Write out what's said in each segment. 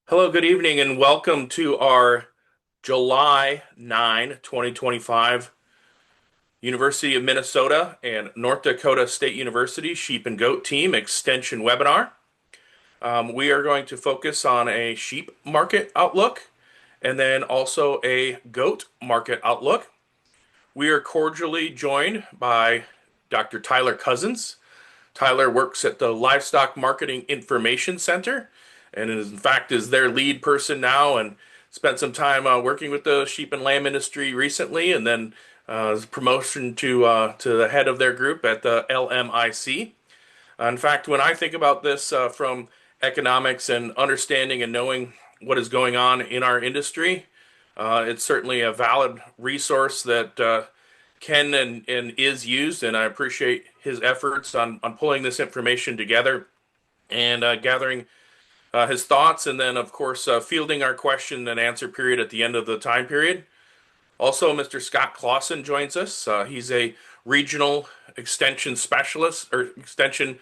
Hello, good evening, and welcome to our July 9, 2025 University of Minnesota and North Dakota State University Sheep and Goat Team Extension webinar. We are going to focus on a sheep market outlook and then also a goat market outlook. We are cordially joined by Dr. Tyler Cozzens. Tyler works at the Livestock Marketing Information Center and in fact is their lead person now and spent some time working with the sheep and lamb industry recently and then promotion to the head of their group at the LMIC. In fact, when I think about this from economics and understanding and knowing what is going on in our industry, it's certainly a valid resource that can and is used, and I appreciate his efforts on pulling this information together and gathering his thoughts, and then, of course, fielding our question and answer period at the end of the time period. Also, Mr. Scott Clawson joins us. He's a regional extension specialist or extension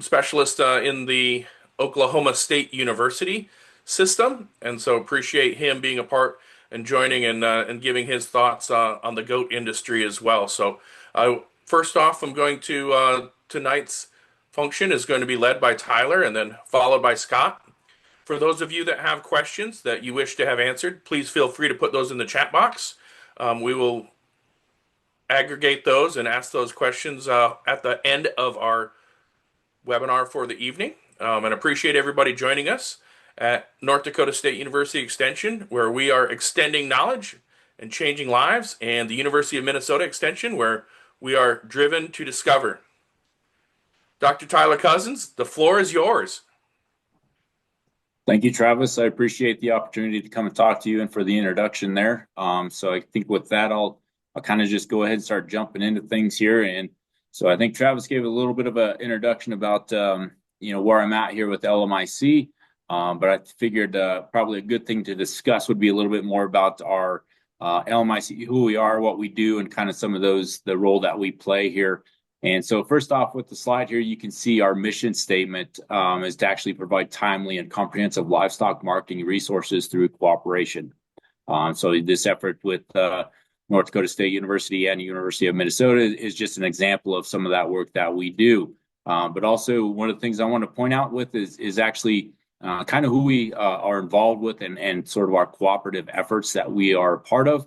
specialist in the Oklahoma State University system, and so appreciate him being a part and joining and giving his thoughts on the goat industry as well. So, first off, I'm going to tonight's function is going to be led by Tyler and then followed by Scott. For those of you that have questions that you wish to have answered, please feel free to put those in the chat box. We will aggregate those and ask those questions at the end of our webinar for the evening. And appreciate everybody joining us at North Dakota State University Extension, where we are extending knowledge and changing lives, and the University of Minnesota Extension, where we are driven to discover. Dr. Tyler Cozzens, the floor is yours. Thank you, Travis. I appreciate the opportunity to come and talk to you and for the introduction there. So I think with that, I'll kind of just go ahead and start jumping into things here. And so I think Travis gave a little bit of an introduction about where I'm at here with LMIC. But I figured probably a good thing to discuss would be a little bit more about our LMIC, who we are, what we do, and kind of some of the role that we play here. And so first off with the slide here, you can see our mission statement is to actually provide timely and comprehensive livestock marketing resources through cooperation. So this effort with North Dakota State University and the University of Minnesota is just an example of some of that work that we do. But also one of the things I want to point out with is actually kind of who we are involved with and sort of our cooperative efforts that we are part of.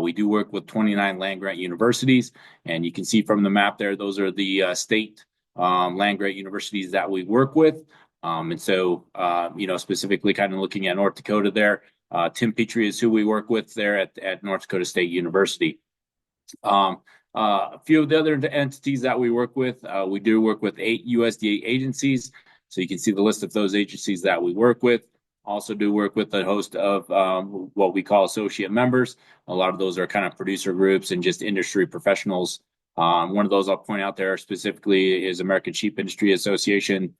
We do work with 29 land-grant universities, and you can see from the map there, those are the state land-grant universities that we work with. And so, specifically kind of looking at North Dakota there, Tim Petrie is who we work with there at North Dakota State University. A few of the other entities that we work with, we do work with 8 USDA agencies. So you can see the list of those agencies that we work with. Also do work with a host of what we call associate members. A lot of those are kind of producer groups and just industry professionals. One of those I'll point out there specifically is American Sheep Industry Association.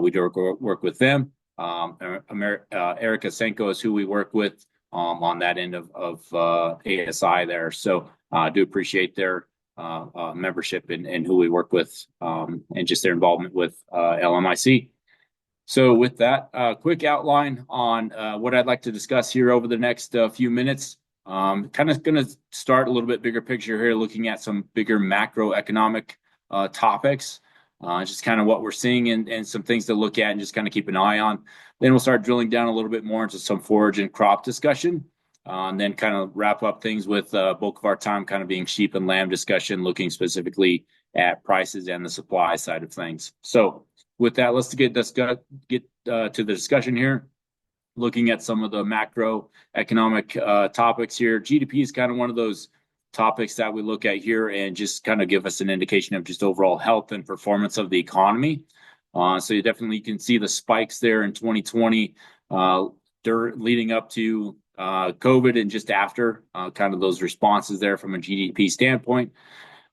We do work with them. Erica Senko is who we work with on that end of ASI there. So I do appreciate their membership and who we work with and just their involvement with LMIC. So with that, quick outline on what I'd like to discuss here over the next few minutes. Kind of going to start a little bit bigger picture here, looking at some bigger macroeconomic topics, just kind of what we're seeing and some things to look at and just kind of keep an eye on. Then we'll start drilling down a little bit more into some forage and crop discussion, and then kind of wrap up things with bulk of our time kind of being sheep and lamb discussion, looking specifically at prices and the supply side of things. So with that, let's get to the discussion here, looking at some of the macroeconomic topics here. GDP is kind of one of those topics that we look at here and just kind of give us an indication of just overall health and performance of the economy. So you definitely can see the spikes there in 2020 leading up to COVID and just after, kind of those responses there from a GDP standpoint.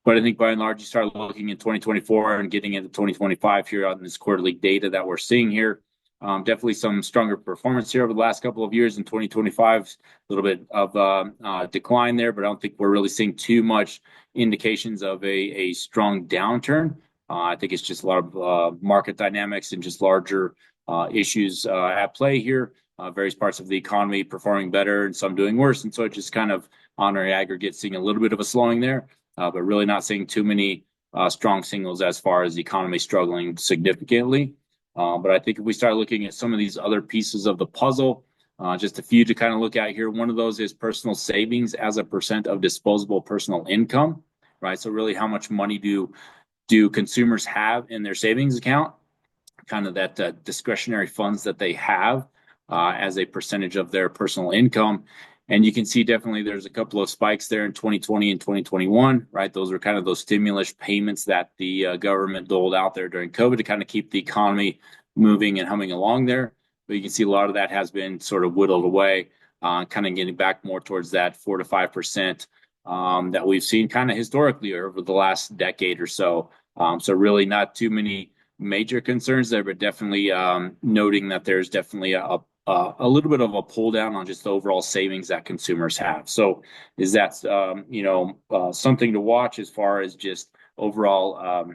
But I think by and large, you start looking in 2024 and getting into 2025 here on this quarterly data that we're seeing here. Definitely some stronger performance here over the last couple of years. In 2025, a little bit of decline there, but I don't think we're really seeing too much indications of a strong downturn. I think it's just a lot of market dynamics and just larger issues at play here. Various parts of the economy performing better and some doing worse. And so it just kind of on our aggregate seeing a little bit of a slowing there, but really not seeing too many strong signals as far as the economy struggling significantly. But I think if we start looking at some of these other pieces of the puzzle, just a few to kind of look at here. One of those is personal savings as a percent of disposable personal income, right? So really, how much money do consumers have in their savings account? Kind of that discretionary funds that they have as a percentage of their personal income. And you can see definitely there's a couple of spikes there in 2020 and 2021, right? Those were kind of those stimulus payments that the government doled out there during COVID to kind of keep the economy moving and humming along there. But you can see a lot of that has been sort of whittled away, kind of getting back more towards that 4 to 5% that we've seen kind of historically over the last decade or so. So really not too many major concerns there, but definitely noting that there's definitely a little bit of a pull down on just the overall savings that consumers have. So is that something to watch as far as just overall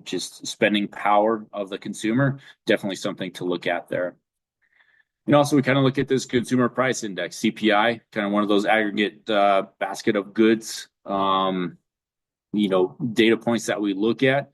just spending power of the consumer? Definitely something to look at there. And also, we kind of look at this consumer price index, CPI, kind of one of those aggregate basket of goods, data points that we look at.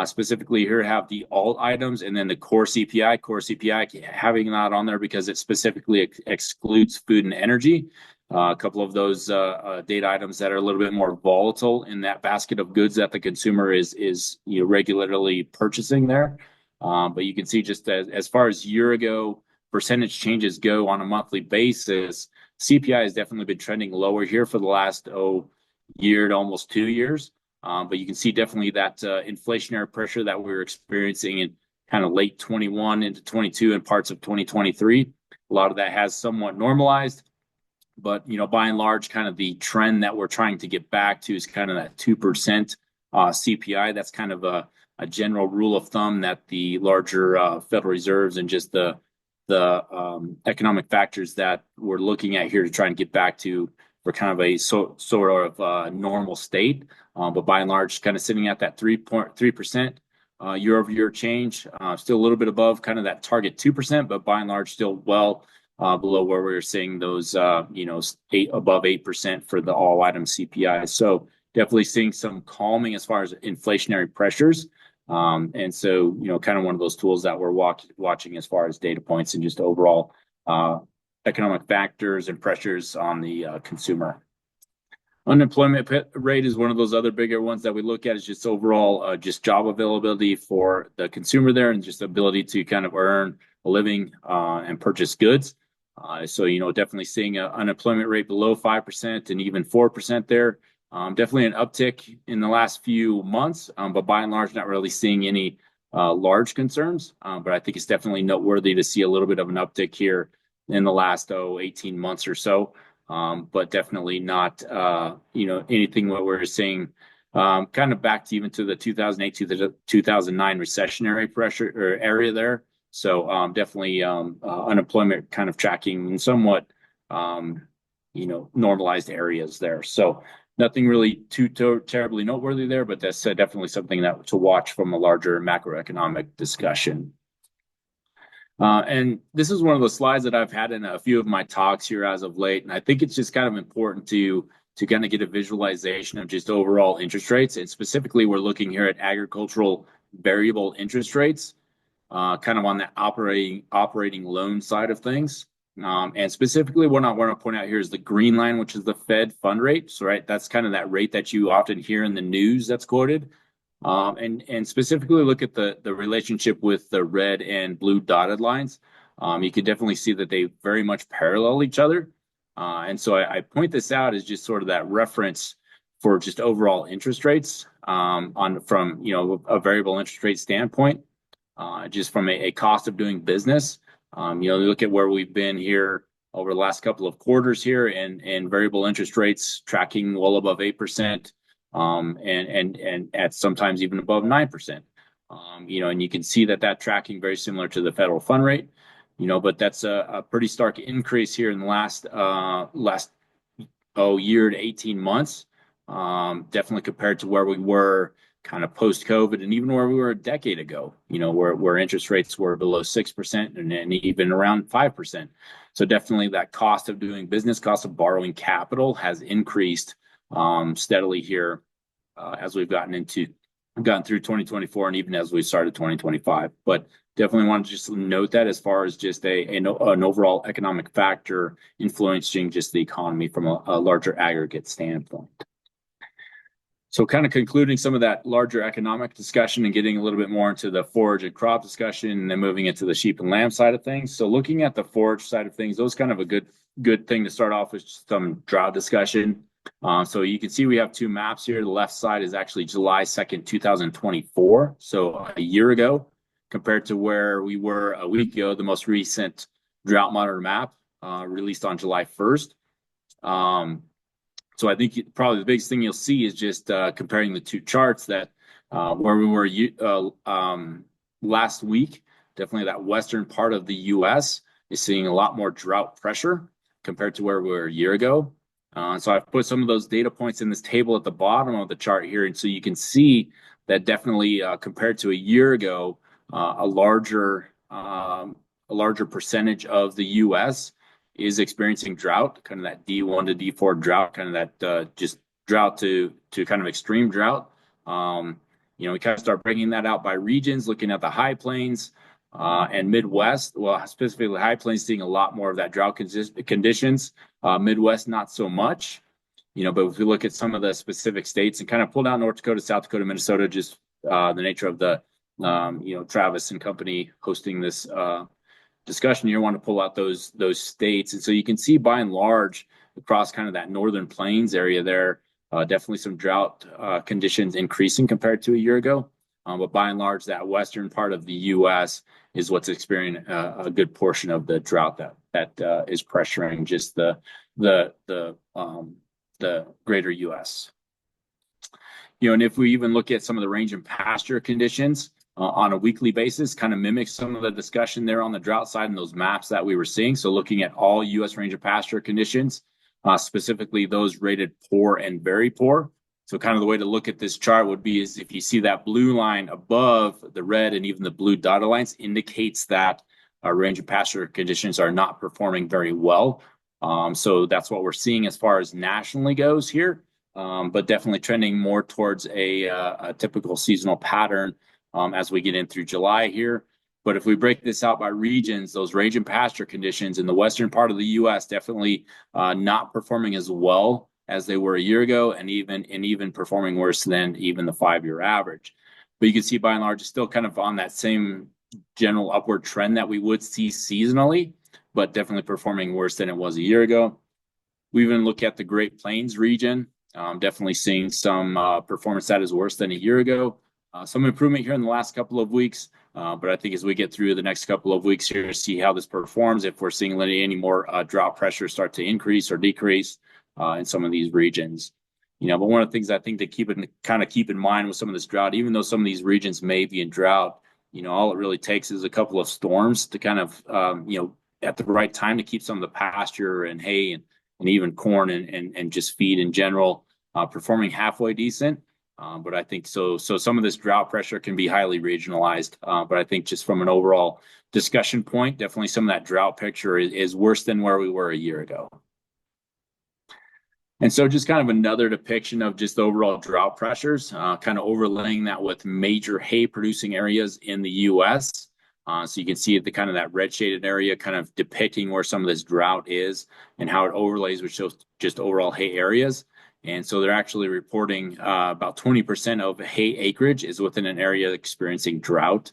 Specifically here have the alt items and then the core CPI. Core CPI having that on there because it specifically excludes food and energy. A couple of those data items that are a little bit more volatile in that basket of goods that the consumer is regularly purchasing there. But you can see just as far as year ago percentage changes go on a monthly basis, CPI has definitely been trending lower here for the last year to almost 2 years. But you can see definitely that inflationary pressure that we were experiencing in kind of late 21 into 22 and parts of 2023. A lot of that has somewhat normalized. But, by and large, kind of the trend that we're trying to get back to is kind of that 2% CPI. That's kind of a general rule of thumb that the larger Federal Reserves and just the economic factors that we're looking at here to try and get back to for kind of a sort of normal state. But by and large, kind of sitting at that 3.3% year over year change, still a little bit above kind of that target 2%, but by and large, still well below where we were seeing those, above 8% for the all item CPI. So definitely seeing some calming as far as inflationary pressures. And so, kind of one of those tools that we're watching as far as data points and just overall economic factors and pressures on the consumer. Unemployment rate is one of those other bigger ones that we look at, is just overall just job availability for the consumer there and just ability to kind of earn a living and purchase goods. So, definitely seeing an unemployment rate below 5% and even 4% there. Definitely an uptick in the last few months, but by and large, not really seeing any large concerns. But I think it's definitely noteworthy to see a little bit of an uptick here in the last 18 months or so. But definitely not anything what we're seeing kind of back to even to the 2008 to the 2009 recessionary pressure or area there. So definitely unemployment kind of tracking in somewhat normalized areas there. So nothing really too terribly noteworthy there, but that's definitely something that to watch from a larger macroeconomic discussion. And this is one of the slides that I've had in a few of my talks here as of late, and I think it's just kind of important to kind of get a visualization of just overall interest rates. And specifically, we're looking here at agricultural variable interest rates, kind of on the operating loan side of things. And specifically, what I want to point out here is the green line, which is the Fed fund rate. So, right, that's kind of that rate that you often hear in the news that's quoted. And specifically look at the relationship with the red and blue dotted lines. You can definitely see that they very much parallel each other. And so I point this out as just sort of that reference for just overall interest rates from a variable interest rate standpoint, just from a cost of doing business. You look at where we've been here over the last couple of quarters here, and variable interest rates tracking well above 8%. And at sometimes even above 9%. And you can see that tracking very similar to the federal fund rate, but that's a pretty stark increase here in the last year to 18 months. Definitely compared to where we were kind of post-COVID, and even where we were a decade ago, where interest rates were below 6% and even around 5%. So definitely that cost of doing business, cost of borrowing capital has increased steadily here as we've gotten through 2024 and even as we started 2025. But definitely want to just note that as far as just an overall economic factor influencing just the economy from a larger aggregate standpoint. So kind of concluding some of that larger economic discussion and getting a little bit more into the forage and crop discussion and then moving into the sheep and lamb side of things. So looking at the forage side of things, those kind of a good thing to start off with some drought discussion. So you can see we have two maps here. The left side is actually July 2nd, 2024. So a year ago compared to where we were a week ago, the most recent drought monitor map released on July 1st. So I think probably the biggest thing you'll see is just comparing the two charts that where we were last week, definitely that western part of the U.S. is seeing a lot more drought pressure compared to where we were a year ago. So I've put some of those data points in this table at the bottom of the chart here. And so you can see that definitely compared to a year ago, a larger percentage of the U.S. is experiencing drought, kind of that D1 to D4 drought, kind of that just drought to kind of extreme drought. We kind of start breaking that out by regions, looking at the high plains and Midwest. Well, specifically high plains seeing a lot more of that drought conditions. Midwest, not so much. But if we look at some of the specific states and kind of pull down North Dakota, South Dakota, Minnesota, just the nature of the, Travis and company hosting this discussion here, want to pull out those states. And so you can see by and large across kind of that northern plains area there, definitely some drought conditions increasing compared to a year ago. But by and large, that western part of the U.S. is what's experiencing a good portion of the drought that is pressuring just the greater U.S. And if we even look at some of the range and pasture conditions on a weekly basis, kind of mimics some of the discussion there on the drought side and those maps that we were seeing. So looking at all U.S. range of pasture conditions, specifically those rated poor and very poor. So kind of the way to look at this chart would be is if you see that blue line above the red and even the blue dotted lines indicates that our range of pasture conditions are not performing very well. So that's what we're seeing as far as nationally goes here, but definitely trending more towards a typical seasonal pattern as we get in through July here. But if we break this out by regions, those range and pasture conditions in the western part of the U.S. definitely not performing as well as they were a year ago, and even performing worse than even the 5-year average. But you can see by and large, it's still kind of on that same general upward trend that we would see seasonally, but definitely performing worse than it was a year ago. We even look at the Great Plains region, definitely seeing some performance that is worse than a year ago. Some improvement here in the last couple of weeks, but I think as we get through the next couple of weeks here to see how this performs, if we're seeing any more drought pressure start to increase or decrease in some of these regions. But one of the things I think to keep in mind with some of this drought, even though some of these regions may be in drought, all it really takes is a couple of storms to kind of, at the right time to keep some of the pasture and hay and even corn and just feed in general performing halfway decent. But I think so some of this drought pressure can be highly regionalized. But I think just from an overall discussion point, definitely some of that drought picture is worse than where we were a year ago. And so just kind of another depiction of just overall drought pressures, kind of overlaying that with major hay producing areas in the U.S. So you can see the kind of that red shaded area kind of depicting where some of this drought is and how it overlays with just overall hay areas. And so they're actually reporting about 20% of hay acreage is within an area experiencing drought.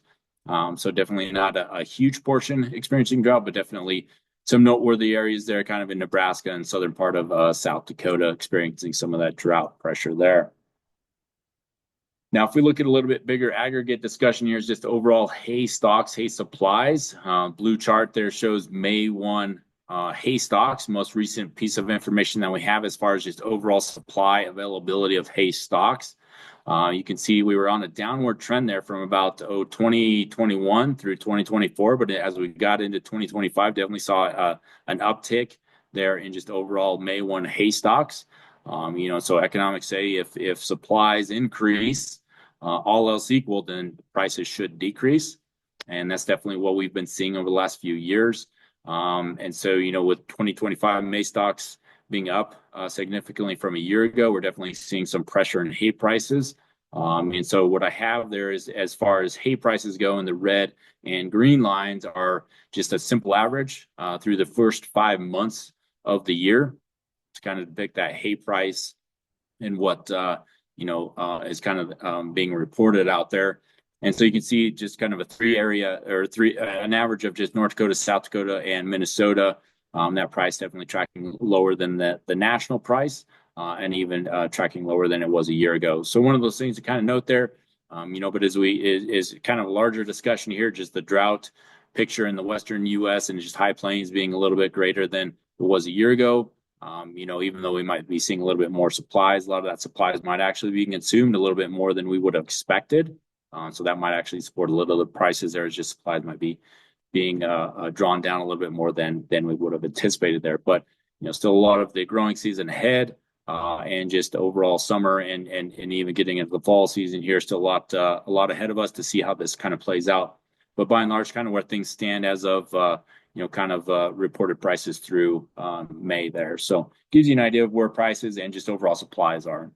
So definitely not a huge portion experiencing drought, but definitely some noteworthy areas there, kind of in Nebraska and southern part of South Dakota, experiencing some of that drought pressure there. Now, if we look at a little bit bigger aggregate discussion here, is just overall hay stocks, hay supplies. Blue chart there shows May 1 hay stocks, most recent piece of information that we have as far as just overall supply availability of hay stocks. You can see we were on a downward trend there from about 2021 through 2024, but as we got into 2025, definitely saw an uptick there in just overall May 1 hay stocks. So economics say if supplies increase, all else equal, then prices should decrease. And that's definitely what we've been seeing over the last few years. And so, with 2025 May stocks being up significantly from a year ago, we're definitely seeing some pressure in hay prices. And so what I have there is, as far as hay prices go, in the red and green lines are just a simple average through the first 5 months of the year to kind of depict that hay price and what is kind of being reported out there. And so you can see just kind of an average of just North Dakota, South Dakota, and Minnesota. That price definitely tracking lower than the national price, and even tracking lower than it was a year ago. So one of those things to kind of note there, but is kind of a larger discussion here, just the drought picture in the western U.S. and just high plains being a little bit greater than it was a year ago. Even though we might be seeing a little bit more supplies, a lot of that supplies might actually be consumed a little bit more than we would have expected. So that might actually support a little of the prices there, as just supplies might be being drawn down a little bit more than we would have anticipated there. But still a lot of the growing season ahead, and just overall summer and even getting into the fall season here, still a lot ahead of us to see how this kind of plays out. But by and large, kind of where things stand as of reported prices through May there. So gives you an idea of where prices and just overall supplies are.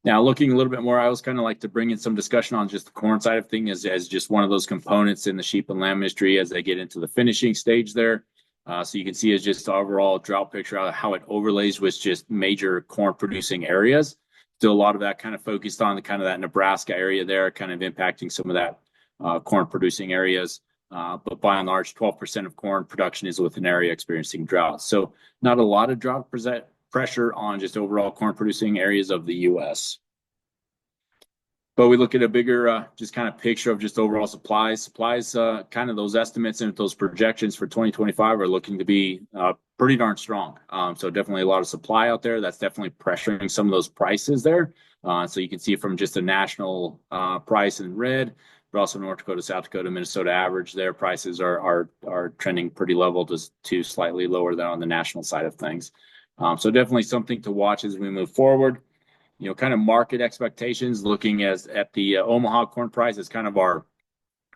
Now, looking a little bit more, I always kind of like to bring in some discussion on just the corn side of things as just one of those components in the sheep and lamb industry as they get into the finishing stage there. So you can see it's just the overall drought picture, how it overlays with just major corn producing areas. Still a lot of that kind of focused on the kind of that Nebraska area there, kind of impacting some of that corn producing areas. But by and large, 12% of corn production is with an area experiencing drought. So not a lot of drought pressure on just overall corn producing areas of the U.S. But we look at a bigger just kind of picture of just overall supplies. Kind of those estimates and those projections for 2025 are looking to be pretty darn strong. So definitely a lot of supply out there. That's definitely pressuring some of those prices there. So you can see from just a national price in red, but also North Dakota, South Dakota, Minnesota average, their prices are trending pretty level to slightly lower than on the national side of things. So definitely something to watch as we move forward. Kind of market expectations, looking at the Omaha corn price as kind of our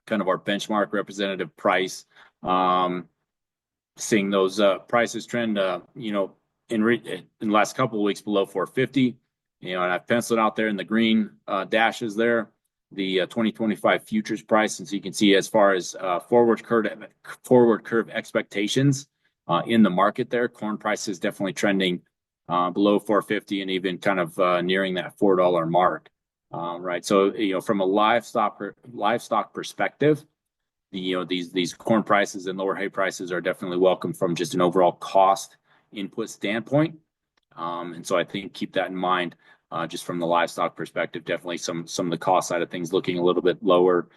benchmark representative price. Seeing those prices trend, in the last couple of weeks below 450. And I've penciled out there in the green dashes there the 2025 futures price, and so you can see as far as forward curve expectations in the market there, corn prices definitely trending below 450 and even kind of nearing that $4 mark. Right. So, from a livestock perspective, these corn prices and lower hay prices are definitely welcome from just an overall cost input standpoint. And so I think keep that in mind, just from the livestock perspective, definitely some of the cost side of things looking a little bit lower,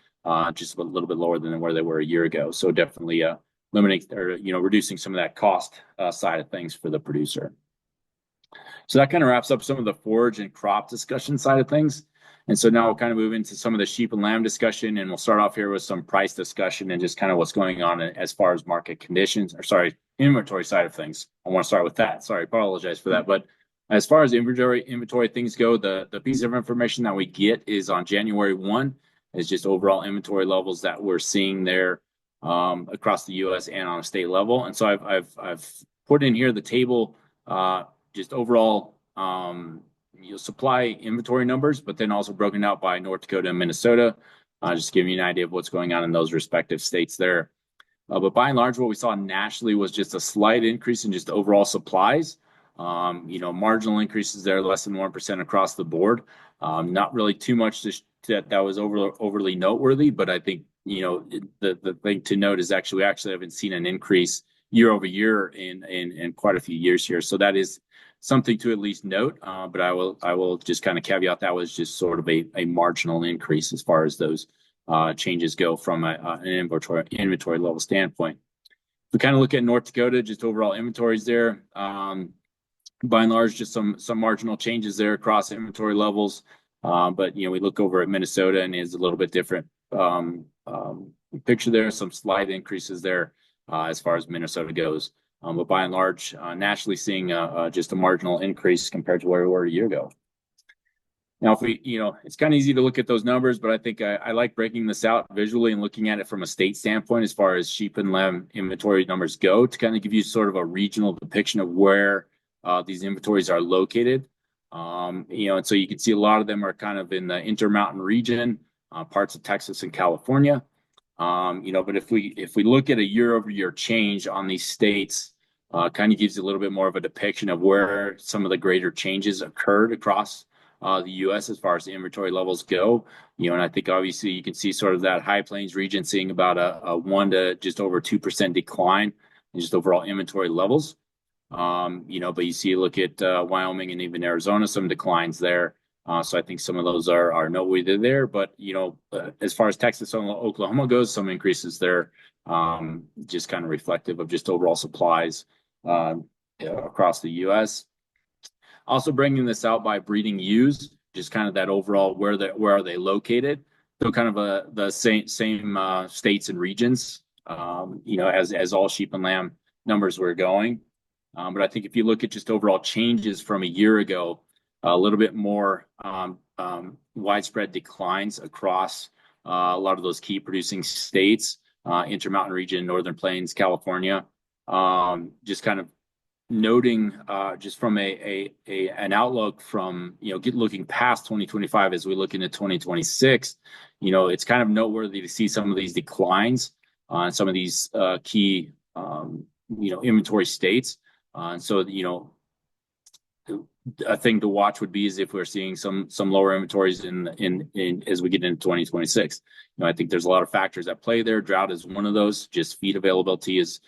just a little bit lower than where they were a year ago. So definitely limiting or reducing some of that cost side of things for the producer. So that kind of wraps up some of the forage and crop discussion side of things. And so now we'll kind of move into some of the sheep and lamb discussion, and we'll start off here with some price discussion and just kind of what's going on as far as market conditions, inventory side of things. I want to start with that. Sorry, apologize for that. But as far as inventory things go, the piece of information that we get is on January 1 is just overall inventory levels that we're seeing there across the U.S. and on a state level. And so I've put in here the table, just overall supply inventory numbers, but then also broken out by North Dakota and Minnesota, just giving you an idea of what's going on in those respective states there. But by and large, what we saw nationally was just a slight increase in just overall supplies. Marginal increases there, less than 1% across the board. Not really too much that was overly noteworthy, but I think, the thing to note is we actually haven't seen an increase year over year in quite a few years here. So that is something to at least note, but I will just kind of caveat that was just sort of a marginal increase as far as those changes go from an inventory level standpoint. If we kind of look at North Dakota, just overall inventories there, by and large, just some marginal changes there across inventory levels. But we look over at Minnesota and it's a little bit different picture there. Some slight increases there as far as Minnesota goes. But by and large, nationally seeing just a marginal increase compared to where we were a year ago. Now, if we, it's kind of easy to look at those numbers, but I think I like breaking this out visually and looking at it from a state standpoint as far as sheep and lamb inventory numbers go to kind of give you sort of a regional depiction of where these inventories are located. And so you can see a lot of them are kind of in the Intermountain region, parts of Texas and California. But if we look at a year-over-year change on these states, kind of gives you a little bit more of a depiction of where some of the greater changes occurred across the U.S. as far as the inventory levels go. And I think obviously you can see sort of that High Plains region seeing about a 1 to just over 2% decline in just overall inventory levels. But you see, look at Wyoming and even Arizona, some declines there. So I think some of those are noteworthy there. But, as far as Texas and Oklahoma goes, some increases there, just kind of reflective of just overall supplies across the U.S. Also bringing this out by breeding ewes, just kind of that overall where are they located. So kind of the same states and regions, as all sheep and lamb numbers were going. But I think if you look at just overall changes from a year ago, a little bit more widespread declines across a lot of those key producing states, Intermountain region, Northern Plains, California. Just kind of noting just from an outlook from looking past 2025 as we look into 2026, it's kind of noteworthy to see some of these declines on some of these key inventory states. And so a thing to watch would be is if we're seeing some lower inventories in as we get into 2026. I think there's a lot of factors at play there. Drought is one of those. Just feed availability is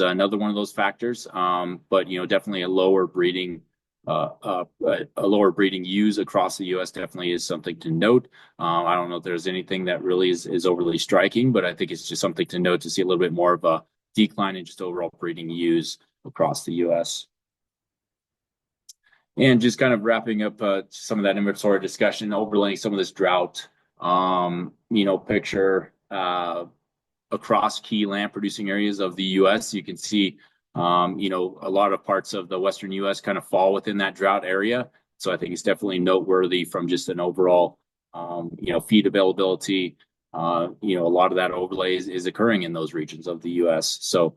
another one of those factors. But definitely a lower breeding ewes across the U.S. definitely is something to note. I don't know if there's anything that really is overly striking, but I think it's just something to note to see a little bit more of a decline in just overall breeding ewes across the U.S. And just kind of wrapping up some of that inventory discussion, overlaying some of this drought, picture across key land producing areas of the U.S. You can see, a lot of parts of the Western U.S. kind of fall within that drought area. So I think it's definitely noteworthy from just an overall, feed availability. A lot of that overlay is occurring in those regions of the U.S. So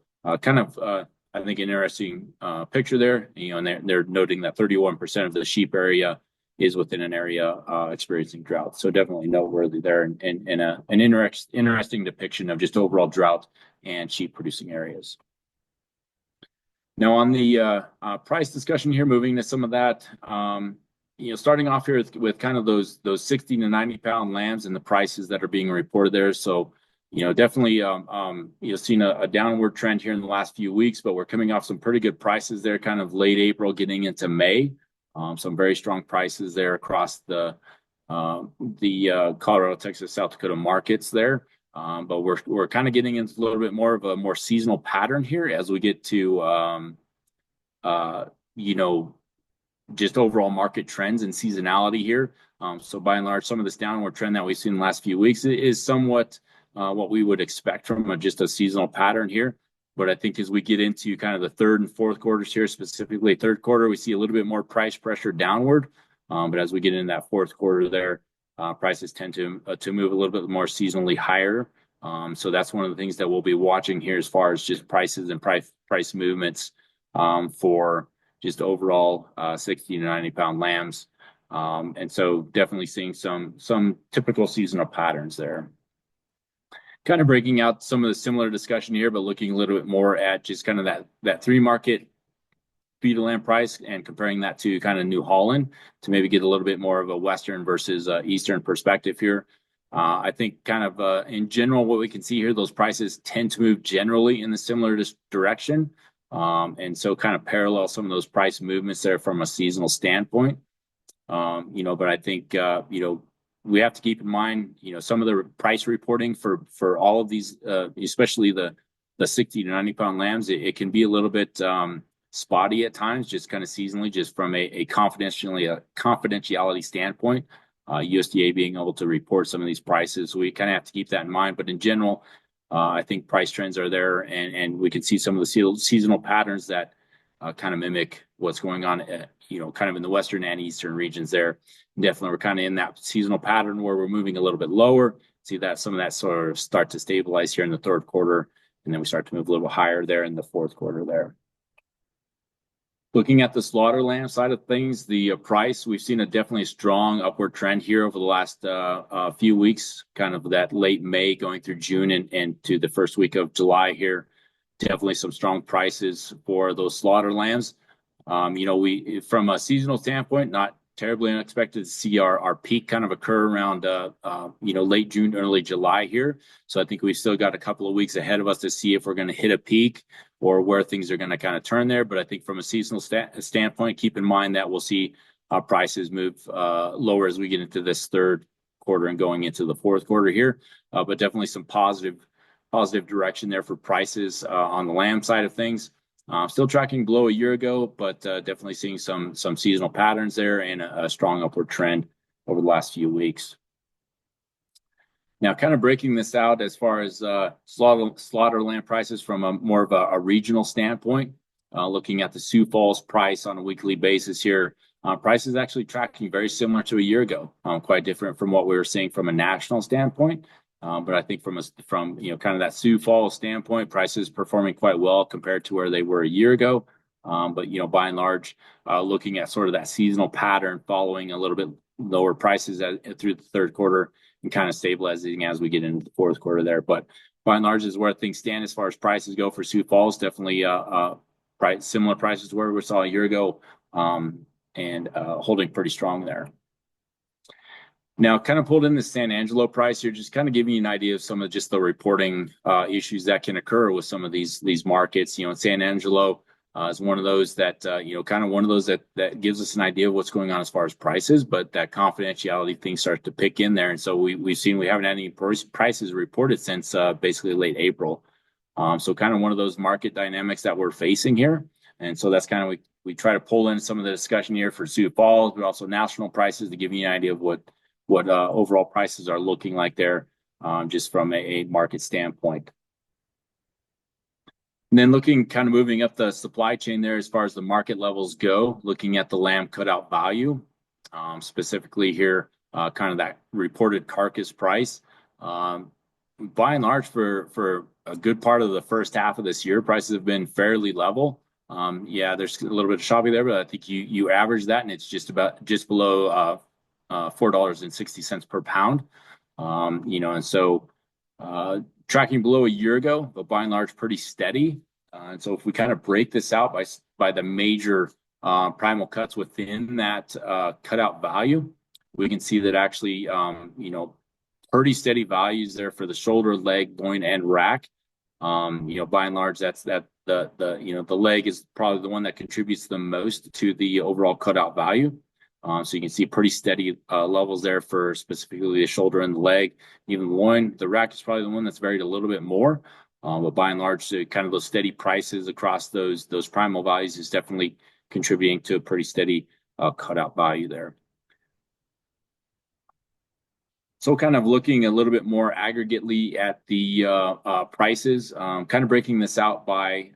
I think an interesting picture there, and they're noting that 31% of the sheep area is within an area experiencing drought. So definitely noteworthy there, and an interesting depiction of just overall drought and sheep producing areas. Now on the price discussion here, moving to some of that, starting off here with kind of those 60 to 90 pound lambs and the prices that are being reported there. So definitely seen a downward trend here in the last few weeks, but we're coming off some pretty good prices there, kind of late April, getting into May. Some very strong prices there across the Colorado, Texas, South Dakota markets there. But we're kind of getting into a little bit more of a more seasonal pattern here as we get to just overall market trends and seasonality here. So by and large, some of this downward trend that we've seen in the last few weeks is somewhat what we would expect from just a seasonal pattern here. But I think as we get into kind of the third and fourth quarters here, specifically third quarter, we see a little bit more price pressure downward. But as we get into that fourth quarter there, prices tend to move a little bit more seasonally higher. So that's one of the things that we'll be watching here as far as just prices and price movements for just overall 60 to 90 pound lambs. And so definitely seeing some typical seasonal patterns there. Kind of breaking out some of the similar discussion here, but looking a little bit more at just kind of that three market feed to lamb price and comparing that to kind of New Holland to maybe get a little bit more of a Western versus Eastern perspective here. I think kind of in general, what we can see here, those prices tend to move generally in the similar direction. And so kind of parallel some of those price movements there from a seasonal standpoint. But I think, we have to keep in mind, some of the price reporting for all of these, especially the 60 to 90 pound lambs, it can be a little bit spotty at times, just kind of seasonally, just from a confidentiality standpoint. USDA being able to report some of these prices, we kind of have to keep that in mind. But in general, I think price trends are there, and we can see some of the seasonal patterns that kind of mimic what's going on, kind of in the western and eastern regions there. Definitely, we're kind of in that seasonal pattern where we're moving a little bit lower. See that some of that sort of start to stabilize here in the third quarter, and then we start to move a little higher there in the fourth quarter there. Looking at the slaughter lamb side of things, the price, we've seen a definitely strong upward trend here over the last few weeks, kind of that late May going through June and to the first week of July here. Definitely some strong prices for those slaughter lambs. We from a seasonal standpoint, not terribly unexpected to see our peak kind of occur around late June, early July here. So I think we've still got a couple of weeks ahead of us to see if we're going to hit a peak or where things are going to kind of turn there. But I think from a seasonal standpoint, keep in mind that we'll see prices move lower as we get into this third quarter and going into the fourth quarter here. But definitely some positive direction there for prices on the lamb side of things. Still tracking below a year ago, but definitely seeing some seasonal patterns there and a strong upward trend over the last few weeks. Now, kind of breaking this out as far as slaughter lamb prices from a more of a regional standpoint, looking at the Sioux Falls price on a weekly basis here, price is actually tracking very similar to a year ago, quite different from what we were seeing from a national standpoint. But I think from kind of that Sioux Falls standpoint, prices performing quite well compared to where they were a year ago. But by and large, looking at sort of that seasonal pattern, following a little bit lower prices through the third quarter and kind of stabilizing as we get into the fourth quarter there. But by and large, is where things stand as far as prices go for Sioux Falls. Definitely similar prices to where we saw a year ago, and holding pretty strong there. Now, kind of pulled in the San Angelo price here, just kind of giving you an idea of some of just the reporting issues that can occur with some of these markets. San Angelo is one of those that kind of one of those that gives us an idea of what's going on as far as prices, but that confidentiality thing starts to pick in there. And so we haven't had any prices reported since basically late April. So kind of one of those market dynamics that we're facing here. And so that's kind of we try to pull in some of the discussion here for Sioux Falls, but also national prices to give you an idea of what overall prices are looking like there, just from a market standpoint. And then moving up the supply chain there as far as the market levels go, looking at the lamb cutout value, specifically here, kind of that reported carcass price. By and large, for a good part of the first half of this year, prices have been fairly level. There's a little bit of shopping there, but I think you average that and it's just below $4.60 per pound. And so tracking below a year ago, but by and large pretty steady. And so if we kind of break this out by the major primal cuts within that cutout value, we can see that actually pretty steady values there for the shoulder, leg, loin, and rack. By and large, that's the leg is probably the one that contributes the most to the overall cutout value. So you can see pretty steady levels there for specifically the shoulder and the leg. Even the loin, the rack is probably the one that's varied a little bit more. But by and large, kind of those steady prices across those primal values is definitely contributing to a pretty steady cutout value there. So kind of looking a little bit more aggregately at the prices, kind of breaking this out by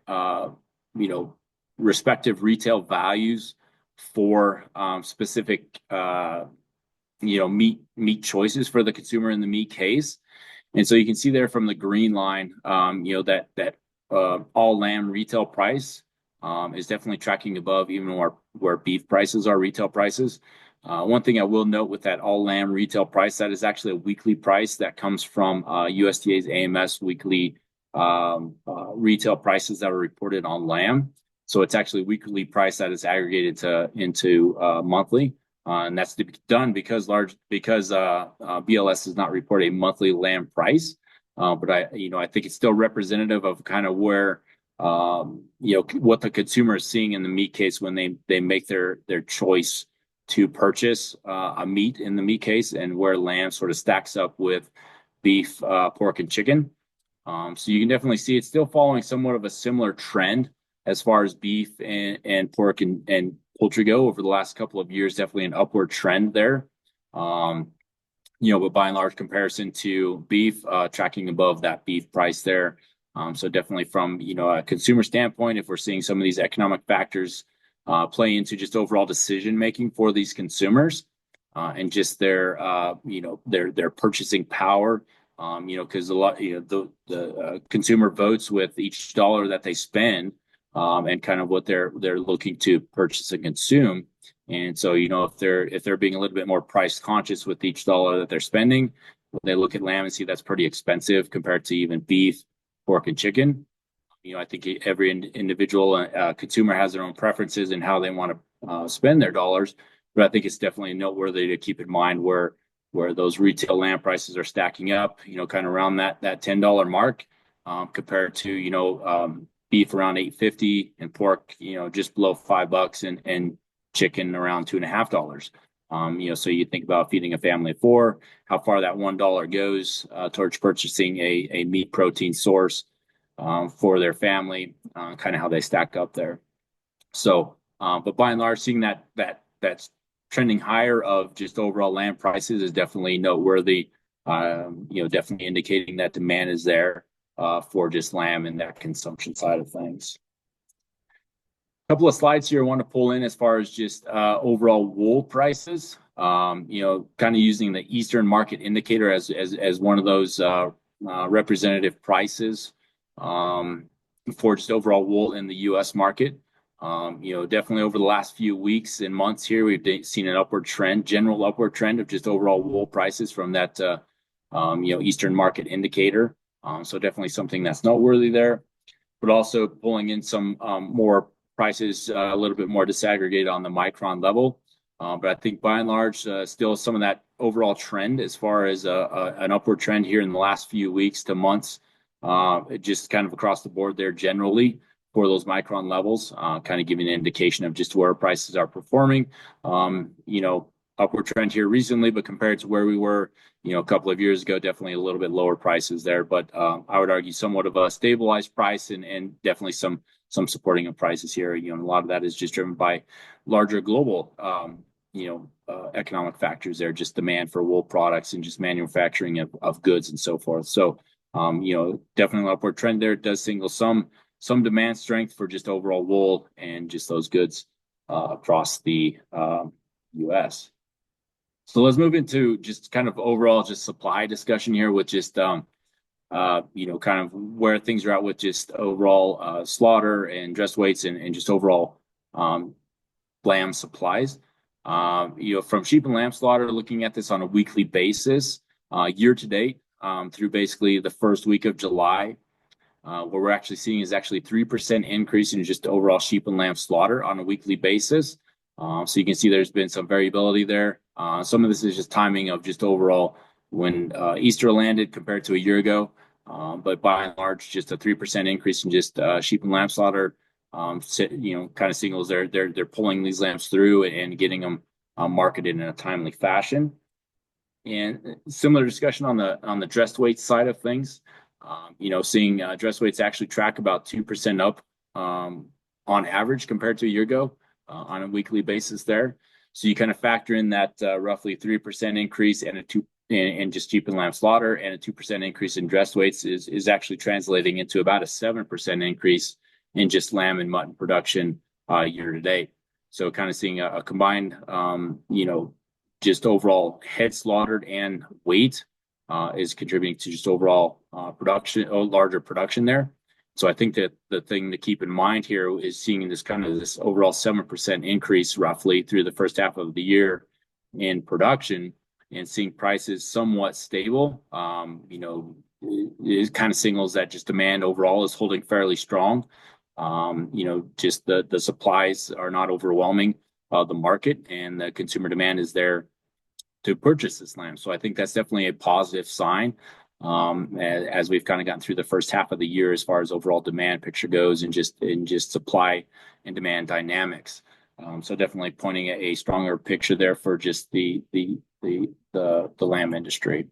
respective retail values for specific meat choices for the consumer in the meat case. And so you can see there from the green line, that all lamb retail price is definitely tracking above even where beef prices are, retail prices. One thing I will note with that all lamb retail price, that is actually a weekly price that comes from USDA's AMS weekly retail prices that are reported on lamb. So it's actually a weekly price that is aggregated into monthly. And that's done because BLS does not report a monthly lamb price. But I think it's still representative of kind of where, what the consumer is seeing in the meat case when they make their choice to purchase a meat in the meat case, and where lamb sort of stacks up with beef, pork, and chicken. So you can definitely see it's still following somewhat of a similar trend as far as beef and pork and poultry go over the last couple of years. Definitely an upward trend there. But by and large comparison to beef, tracking above that beef price there. So definitely from, a consumer standpoint, if we're seeing some of these economic factors play into just overall decision making for these consumers, and just their their purchasing power. Because a lot, the consumer votes with each dollar that they spend, and kind of what they're looking to purchase and consume. And so, if they're being a little bit more price conscious with each dollar that they're spending, they look at lamb and see that's pretty expensive compared to even beef, pork, and chicken. I think every individual consumer has their own preferences and how they want to spend their dollars. But I think it's definitely noteworthy to keep in mind where those retail lamb prices are stacking up, kind of around that $10 mark, compared to, beef around 8.50 and pork, just below $5, and chicken around $2.50. So you think about feeding a family of four, how far that $1 goes towards purchasing a meat protein source for their family, kind of how they stack up there. So, but by and large, seeing that's trending higher of just overall land prices is definitely noteworthy. Definitely indicating that demand is there for just lamb and that consumption side of things. A couple of slides here I want to pull in as far as just overall wool prices. Kind of using the Eastern Market Indicator as one of those representative prices for just overall wool in the U.S. market. Definitely over the last few weeks and months here, we've seen an general upward trend of just overall wool prices from that, Eastern Market Indicator. So definitely something that's noteworthy there, but also pulling in some more prices a little bit more disaggregated on the micron level. But I think by and large, still some of that overall trend as far as an upward trend here in the last few weeks to months, just kind of across the board there generally for those micron levels, kind of giving an indication of just where prices are performing. Upward trend here recently, but compared to where we were, a couple of years ago, definitely a little bit lower prices there. But I would argue somewhat of a stabilized price, and definitely some supporting of prices here. A lot of that is just driven by larger global, economic factors there, just demand for wool products and just manufacturing of goods and so forth. So, definitely an upward trend there. It does signal some demand strength for just overall wool and just those goods across the U.S. So let's move into just kind of overall just supply discussion here with just kind of where things are at with just overall slaughter and dress weights and just overall lamb supplies. From sheep and lamb slaughter, looking at this on a weekly basis, year to date, through basically the first week of July, what we're actually seeing is actually 3% increase in just overall sheep and lamb slaughter on a weekly basis. So you can see there's been some variability there. Some of this is just timing of just overall when Easter landed compared to a year ago. But by and large, just a 3% increase in just sheep and lamb slaughter, kind of signals they're pulling these lambs through and getting them marketed in a timely fashion. And similar discussion on the dress weight side of things. Seeing dress weights actually track about 2% up on average compared to a year ago on a weekly basis there. So you kind of factor in that roughly 3% increase and in just sheep and lamb slaughter, and a 2% increase in dress weights is actually translating into about a 7% increase in just lamb and mutton production year to date. So kind of seeing a combined, just overall head slaughtered and weight is contributing to just overall larger production there. So I think that the thing to keep in mind here is seeing this overall 7% increase roughly through the first half of the year in production, and seeing prices somewhat stable. It kind of signals that just demand overall is holding fairly strong. Just the supplies are not overwhelming the market, and the consumer demand is there to purchase this lamb. So I think that's definitely a positive sign as we've kind of gotten through the first half of the year as far as overall demand picture goes, and just supply and demand dynamics. So definitely pointing at a stronger picture there for just the lamb industry.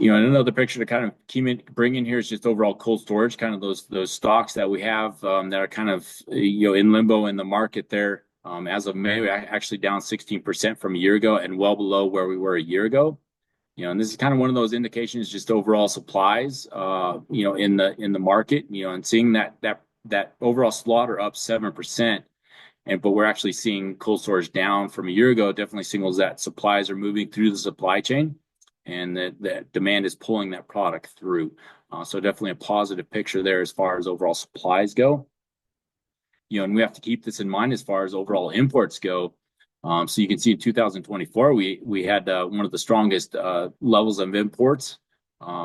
And another picture to kind of bring in here is just overall cold storage, kind of those stocks that we have that are kind of in limbo in the market there. As of May, we're actually down 16% from a year ago and well below where we were a year ago. And this is kind of one of those indications, just overall supplies, in the market, and seeing that overall slaughter up 7%, but we're actually seeing cold storage down from a year ago. Definitely signals that supplies are moving through the supply chain, and that demand is pulling that product through. So definitely a positive picture there as far as overall supplies go. And we have to keep this in mind as far as overall imports go. So you can see in 2024, we had one of the strongest levels of imports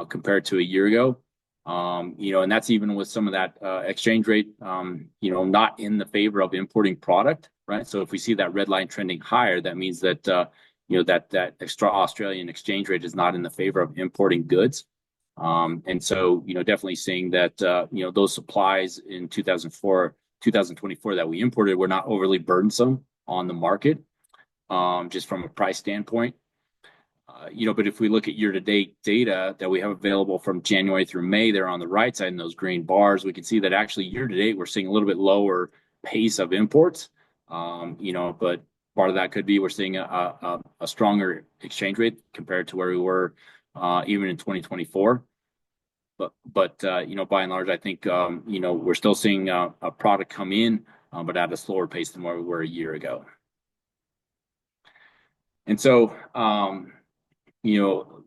compared to a year ago. And that's even with some of that exchange rate, not in the favor of importing product, right? So if we see that red line trending higher, that means that that extra Australian exchange rate is not in the favor of importing goods. And so, definitely seeing that, those supplies in 2024 that we imported were not overly burdensome on the market, just from a price standpoint. But if we look at year-to-date data that we have available from January through May, they're on the right side in those green bars. We can see that actually year-to-date we're seeing a little bit lower pace of imports. But part of that could be we're seeing a stronger exchange rate compared to where we were even in 2024. But by and large, I think we're still seeing a product come in, but at a slower pace than where we were a year ago. And so,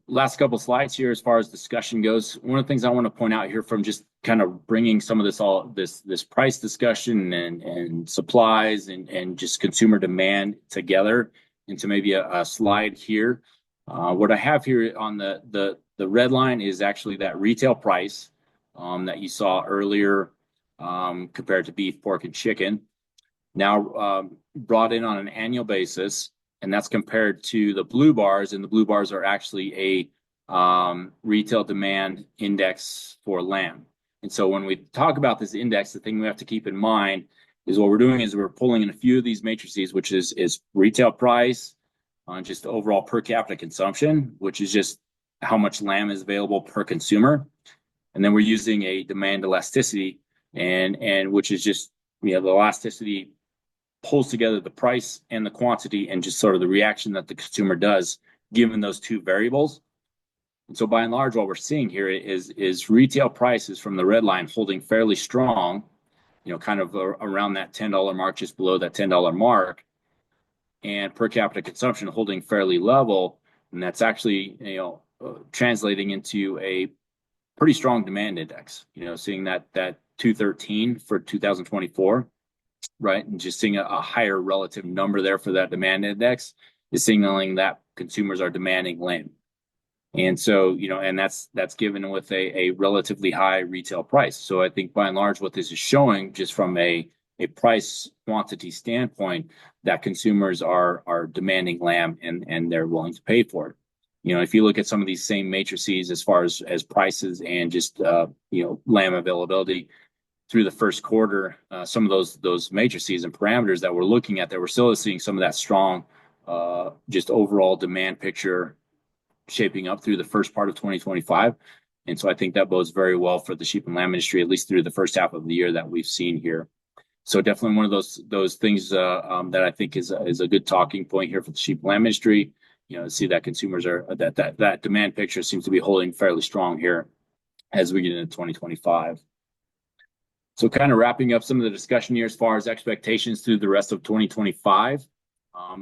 last couple of slides here as far as discussion goes. One of the things I want to point out here from just kind of bringing some of this price discussion and supplies and just consumer demand together into maybe a slide here. What I have here on the red line is actually that retail price that you saw earlier compared to beef, pork, and chicken. Now brought in on an annual basis, and that's compared to the blue bars, and the blue bars are actually a retail demand index for lamb. And so when we talk about this index, the thing we have to keep in mind is what we're doing is we're pulling in a few of these matrices, which is retail price on just overall per capita consumption, which is just how much lamb is available per consumer. And then we're using a demand elasticity, and which is just, the elasticity pulls together the price and the quantity and just sort of the reaction that the consumer does given those two variables. And so by and large, what we're seeing here is retail prices from the red line holding fairly strong, kind of around that $10 mark, just below that $10 mark, and per capita consumption holding fairly level. And that's actually, translating into a pretty strong demand index, seeing that 213 for 2024. Right, and just seeing a higher relative number there for that demand index is signaling that consumers are demanding lamb. And so, and that's given with a relatively high retail price. So I think by and large, what this is showing, just from a price quantity standpoint, that consumers are demanding lamb and they're willing to pay for it. If you look at some of these same matrices as far as prices and just lamb availability through the first quarter, some of those matrices and parameters that we're looking at, that we're still seeing some of that strong just overall demand picture shaping up through the first part of 2025. And so I think that bodes very well for the sheep and lamb industry, at least through the first half of the year that we've seen here. So definitely one of those things that I think is a good talking point here for the sheep and lamb industry. See that consumers are that demand picture seems to be holding fairly strong here as we get into 2025. So kind of wrapping up some of the discussion here as far as expectations through the rest of 2025.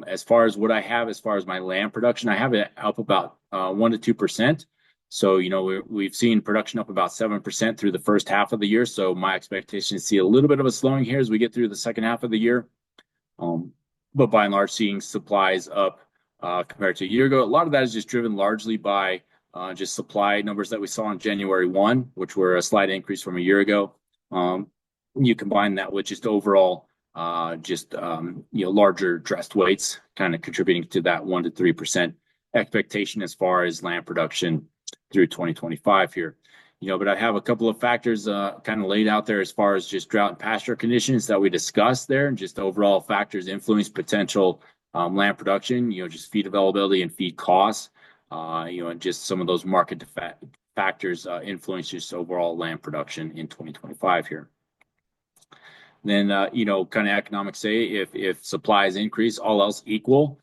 As far as what I have, as far as my lamb production, I have it up about 1 to 2%. So, we've seen production up about 7% through the first half of the year. So my expectation is to see a little bit of a slowing here as we get through the second half of the year. But by and large, seeing supplies up compared to a year ago. A lot of that is just driven largely by just supply numbers that we saw on January 1, which were a slight increase from a year ago. You combine that with just overall larger dressed weights kind of contributing to that 1 to 3% expectation as far as lamb production through 2025 here. But I have a couple of factors kind of laid out there as far as just drought and pasture conditions that we discussed there, and just overall factors influence potential lamb production, just feed availability and feed costs, and just some of those market factors influence just overall lamb production in 2025 here. Then, kind of economics say if supplies increase, all else equal,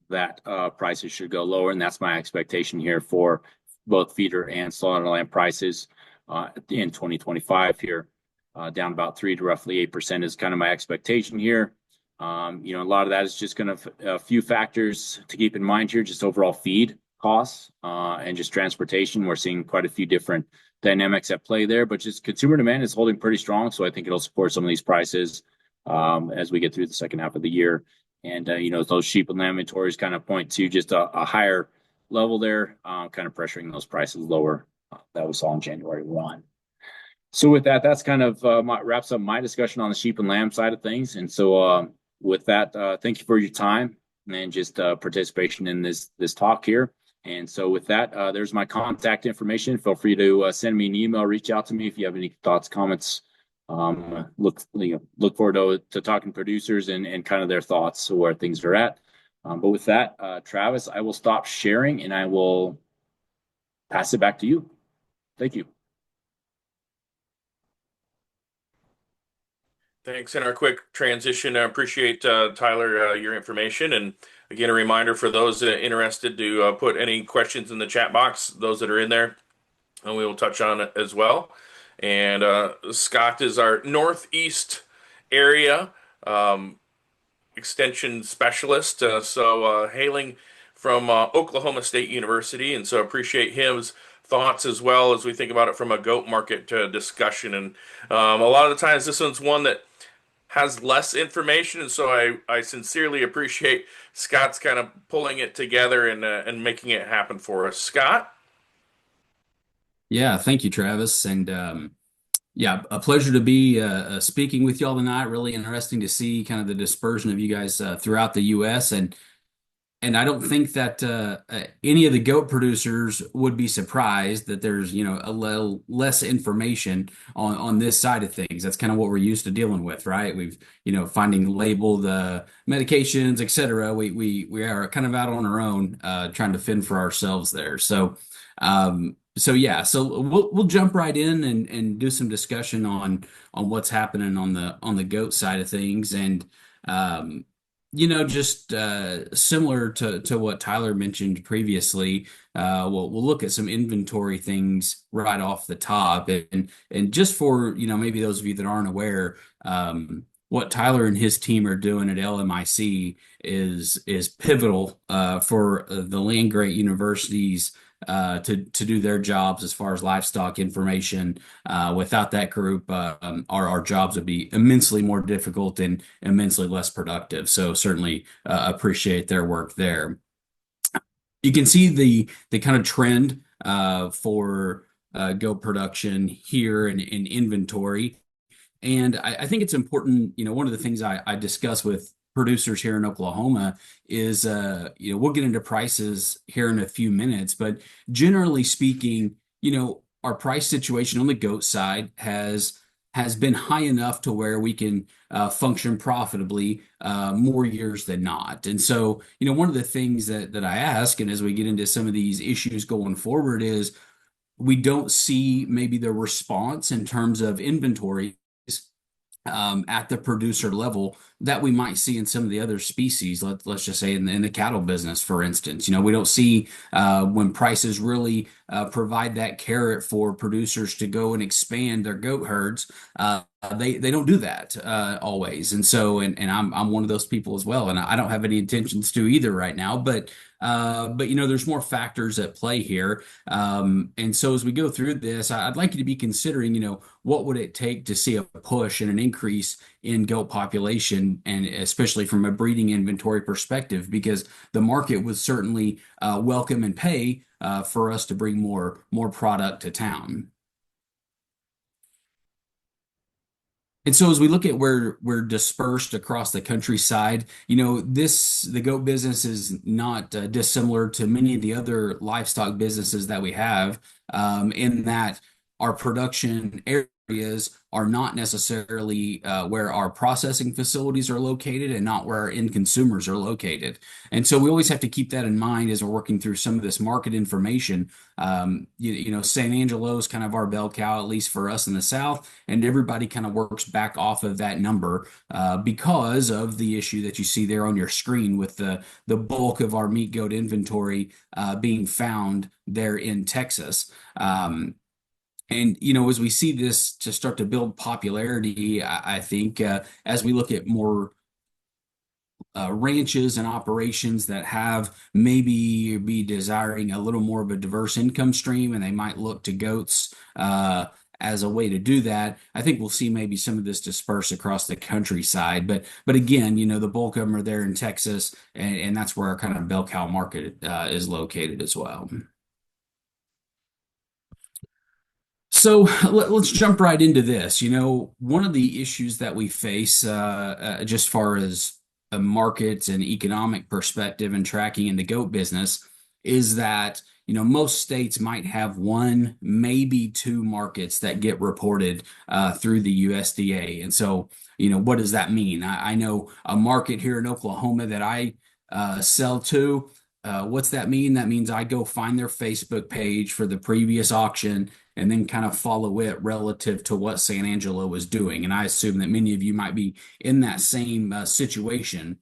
that prices should go lower. And that's my expectation here for both feeder and slaughter lamb prices in 2025 here, down about 3 to roughly 8% is kind of my expectation here. A lot of that is just going to a few factors to keep in mind here, just overall feed costs and just transportation. We're seeing quite a few different dynamics at play there, but just consumer demand is holding pretty strong. So I think it'll support some of these prices as we get through the second half of the year. And, those sheep and lamb inventories kind of point to just a higher level there, kind of pressuring those prices lower that we saw in January 1. So with that, that's kind of wraps up my discussion on the sheep and lamb side of things. And so with that, thank you for your time and just participation in this talk here. And so with that, there's my contact information. Feel free to send me an email, reach out to me if you have any thoughts, comments. Look forward to talking to producers and kind of their thoughts where things are at. But with that, Travis, I will stop sharing and I will pass it back to you. Thank you. Thanks. In our quick transition, I appreciate Tyler your information, and again a reminder for those interested to put any questions in the chat box. Those that are in there, and we will touch on it as well. And Scott is our Northeast area extension specialist, hailing from Oklahoma State University, and so appreciate his thoughts as well as we think about it from a goat market discussion. And a lot of the times, this one's one that has less information, and so I sincerely appreciate Scott's kind of pulling it together and making it happen for us. Scott? Yeah, thank you, Travis. And yeah, a pleasure to be speaking with y'all tonight. Really interesting to see kind of the dispersion of you guys throughout the U.S. And I don't think that any of the goat producers would be surprised that there's, a little less information on this side of things. That's kind of what we're used to dealing with, right? We've, finding labeled medications, et cetera. We are kind of out on our own, trying to fend for ourselves there. So yeah, so we'll jump right in and do some discussion on what's happening on the goat side of things. And um, just similar to what Tyler mentioned previously, we'll look at some inventory things right off the top, and just for maybe those of you that aren't aware, what Tyler and his team are doing at LMIC is pivotal for the land grant universities to do their jobs as far as livestock information. Without that group, our jobs would be immensely more difficult and immensely less productive. So certainly appreciate their work there. You can see the kind of trend for goat production here in inventory. And I think it's important, one of the things I discuss with producers here in Oklahoma is, we'll get into prices here in a few minutes, but generally speaking, our price situation on the goat side has been high enough to where we can function profitably more years than not. And so, one of the things that I ask, and as we get into some of these issues going forward, is we don't see maybe the response in terms of inventory at the producer level that we might see in some of the other species. Let's just say in the cattle business, for instance. We don't see when prices really provide that carrot for producers to go and expand their goat herds. They don't do that always, and so and I'm one of those people as well, and I don't have any intentions to either right now. But there's more factors at play here, and so as we go through this, I'd like you to be considering, what would it take to see a push and an increase in goat population, and especially from a breeding inventory perspective, because the market would certainly welcome and pay for us to bring more product to town. And so as we look at where we're dispersed across the countryside, the goat business is not dissimilar to many of the other livestock businesses that we have, in that our production areas are not necessarily where our processing facilities are located and not where our end consumers are located. And so we always have to keep that in mind as we're working through some of this market information. San Angelo is kind of our bell cow, at least for us in the South, and everybody kind of works back off of that number because of the issue that you see there on your screen with the bulk of our meat goat inventory being found there in Texas. As we see this to start to build popularity, I think as we look at more ranches and operations that have maybe be desiring a little more of a diverse income stream, and they might look to goats as a way to do that. I think we'll see maybe some of this disperse across the countryside, but again, the bulk of them are there in Texas, and that's where our kind of bell cow market is located as well. So let's jump right into this. One of the issues that we face, just far as a market and economic perspective and tracking in the goat business, is that most states might have one, maybe two markets that get reported through the USDA. And so, what does that mean? I know a market here in Oklahoma that I sell to. What's that mean? That means I go find their Facebook page for the previous auction and then kind of follow it relative to what San Angelo was doing. And I assume that many of you might be in that same situation.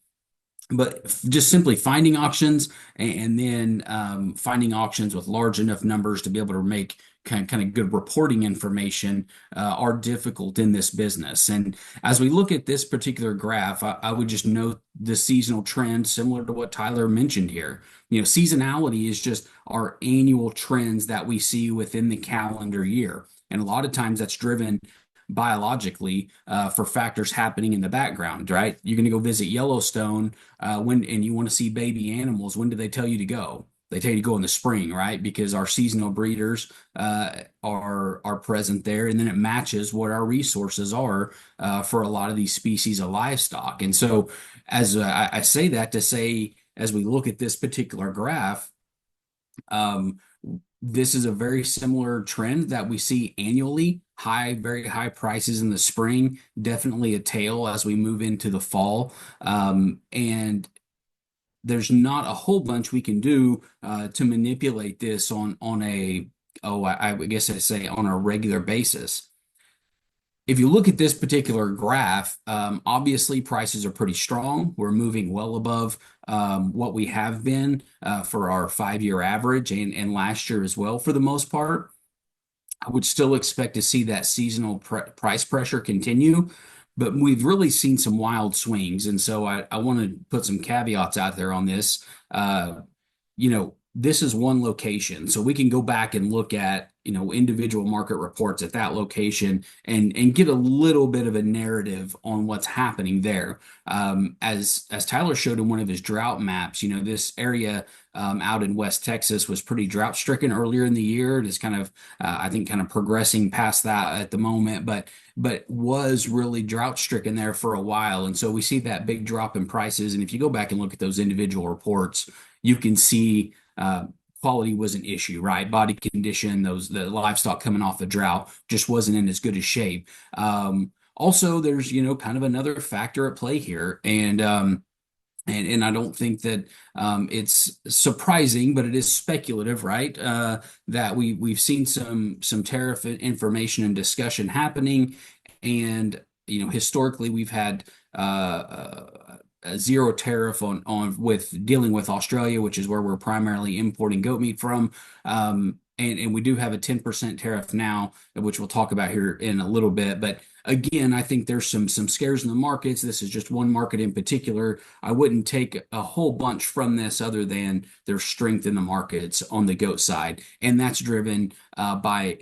But just simply finding auctions and then finding auctions with large enough numbers to be able to make kind of good reporting information are difficult in this business. And as we look at this particular graph, I would just note the seasonal trend similar to what Tyler mentioned here. Seasonality is just our annual trends that we see within the calendar year. And a lot of times that's driven biologically for factors happening in the background, right? You're going to go visit Yellowstone and you want to see baby animals. When do they tell you to go? They tell you to go in the spring, right? Because our seasonal breeders are present there, and then it matches what our resources are for a lot of these species of livestock. And so, as I say that to say, as we look at this particular graph, this is a very similar trend that we see annually. Very high prices in the spring, definitely a tail as we move into the fall. And there's not a whole bunch we can do to manipulate this on I guess I'd say on a regular basis. If you look at this particular graph, obviously prices are pretty strong. We're moving well above what we have been for our 5-year average and last year as well for the most part. I would still expect to see that seasonal price pressure continue, but we've really seen some wild swings. And so I want to put some caveats out there on this. This is one location, so we can go back and look at individual market reports at that location and get a little bit of a narrative on what's happening there. As Tyler showed in one of his drought maps, this area out in West Texas was pretty drought stricken earlier in the year. It is kind of I think kind of progressing past that at the moment, but was really drought stricken there for a while. And so we see that big drop in prices. And if you go back and look at those individual reports, you can see quality was an issue, right? Body condition, the livestock coming off the drought just wasn't in as good a shape. Also, there's kind of another factor at play here, and I don't think that it's surprising, but it is speculative, right? That we've seen some tariff information and discussion happening, and historically we've had a zero tariff on with dealing with Australia, which is where we're primarily importing goat meat from. And we do have a 10% tariff now, which we'll talk about here in a little bit. But again, I think there's some scares in the markets. This is just one market in particular. I wouldn't take a whole bunch from this other than there's strength in the markets on the goat side. And that's driven by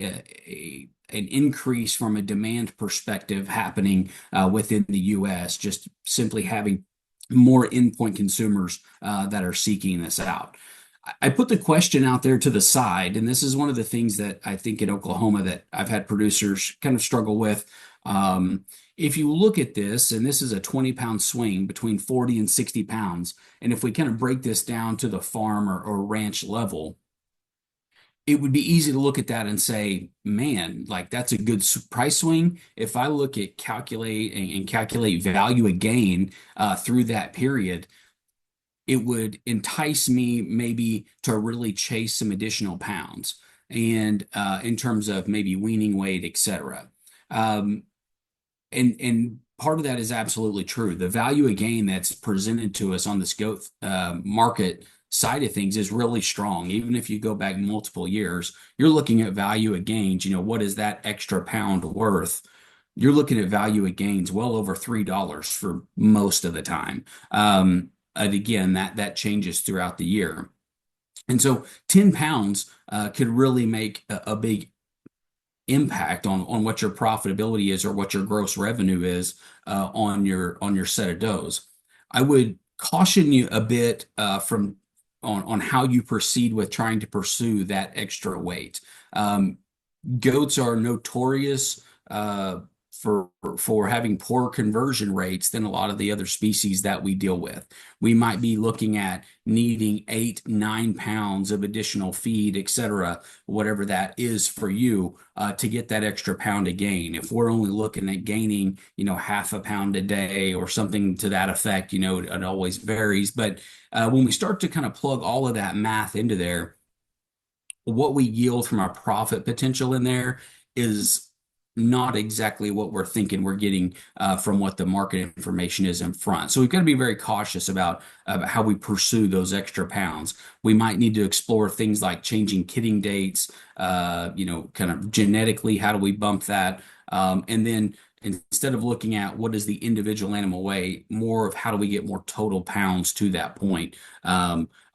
an increase from a demand perspective happening within the U.S., just simply having more endpoint consumers that are seeking this out. I put the question out there to the side, and this is one of the things that I think in Oklahoma that I've had producers kind of struggle with. If you look at this, and this is a 20-pound swing between 40 and 60 pounds, and if we kind of break this down to the farm or ranch level, it would be easy to look at that and say, man, like that's a good price swing. If I look at calculate value of gain through that period, it would entice me maybe to really chase some additional pounds and in terms of maybe weaning weight, etc. And part of that is absolutely true. The value of gain that's presented to us on this goat market side of things is really strong. Even if you go back multiple years, you're looking at value of gains. What is that extra pound worth? you're looking at value of gains well over $3 for most of the time. And again, that changes throughout the year. And so 10 pounds could really make a big impact on what your profitability is or what your gross revenue is on your set of does. I would caution you a bit from on how you proceed with trying to pursue that extra weight. Um, Goats are notorious for having poor conversion rates than a lot of the other species that we deal with. We might be looking at needing 8, 9 pounds of additional feed, etc., whatever that is for you, to get that extra pound of gain. If we're only looking at gaining, half a pound a day or something to that effect, it always varies. But when we start to kind of plug all of that math into there, what we yield from our profit potential in there is not exactly what we're thinking we're getting from what the market information is in front. So we've got to be very cautious about how we pursue those extra pounds. We might need to explore things like changing kitting dates, kind of genetically, how do we bump that? And then instead of looking at what does the individual animal weigh, more of how do we get more total pounds to that point.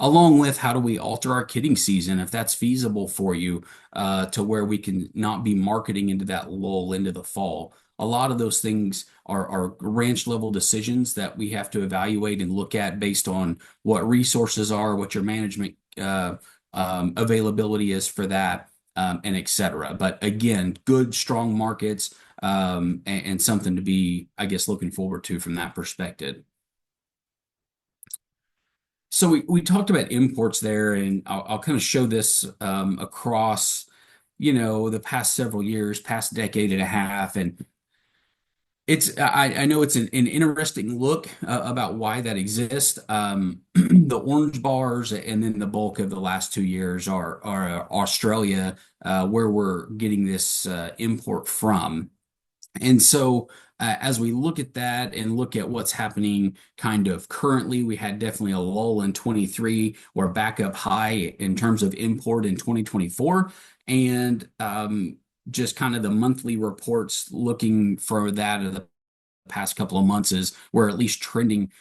Along with how do we alter our kitting season if that's feasible for you, to where we can not be marketing into that lull into the fall. A lot of those things are ranch level decisions that we have to evaluate and look at based on what resources are, what your management availability is for that, and et cetera. But again, good, strong markets, and something to be, I guess, looking forward to from that perspective. So we talked about imports there, and I'll kind of show this across, the past several years, past decade and a half, and I know it's an interesting look about why that exists. The orange bars and then the bulk of the last 2 years are Australia, where we're getting this import from. And so, as we look at that and look at what's happening kind of currently, we had definitely a lull in 23. We're back up high in terms of import in 2024. And just kind of the monthly reports looking for that of the past couple of months is we're at least trending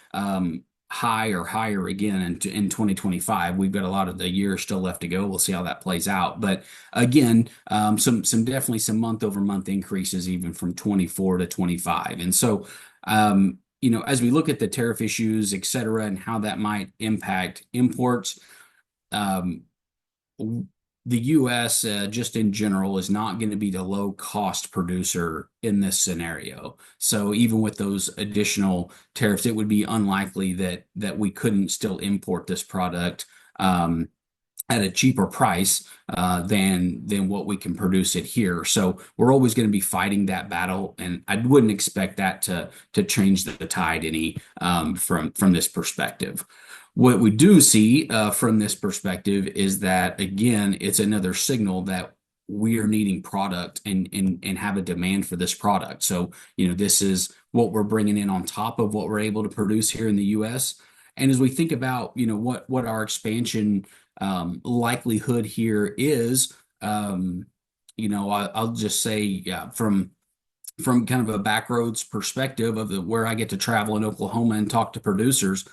high or higher again in 2025. We've got a lot of the year still left to go. We'll see how that plays out. But again, some definitely some month over month increases even from 24 to 25. And so, as we look at the tariff issues, et cetera, and how that might impact imports, the U.S. Just in general is not going to be the low cost producer in this scenario. So even with those additional tariffs, it would be unlikely that we couldn't still import this product at a cheaper price than what we can produce it here. So we're always going to be fighting that battle, and I wouldn't expect that to change the tide any from this perspective. What we do see from this perspective is that, again, it's another signal that we are needing product and have a demand for this product. So, this is what we're bringing in on top of what we're able to produce here in the U.S. And as we think about, what our expansion likelihood here is, I'll just say, yeah, from kind of a backroads perspective of where I get to travel in Oklahoma and talk to producers,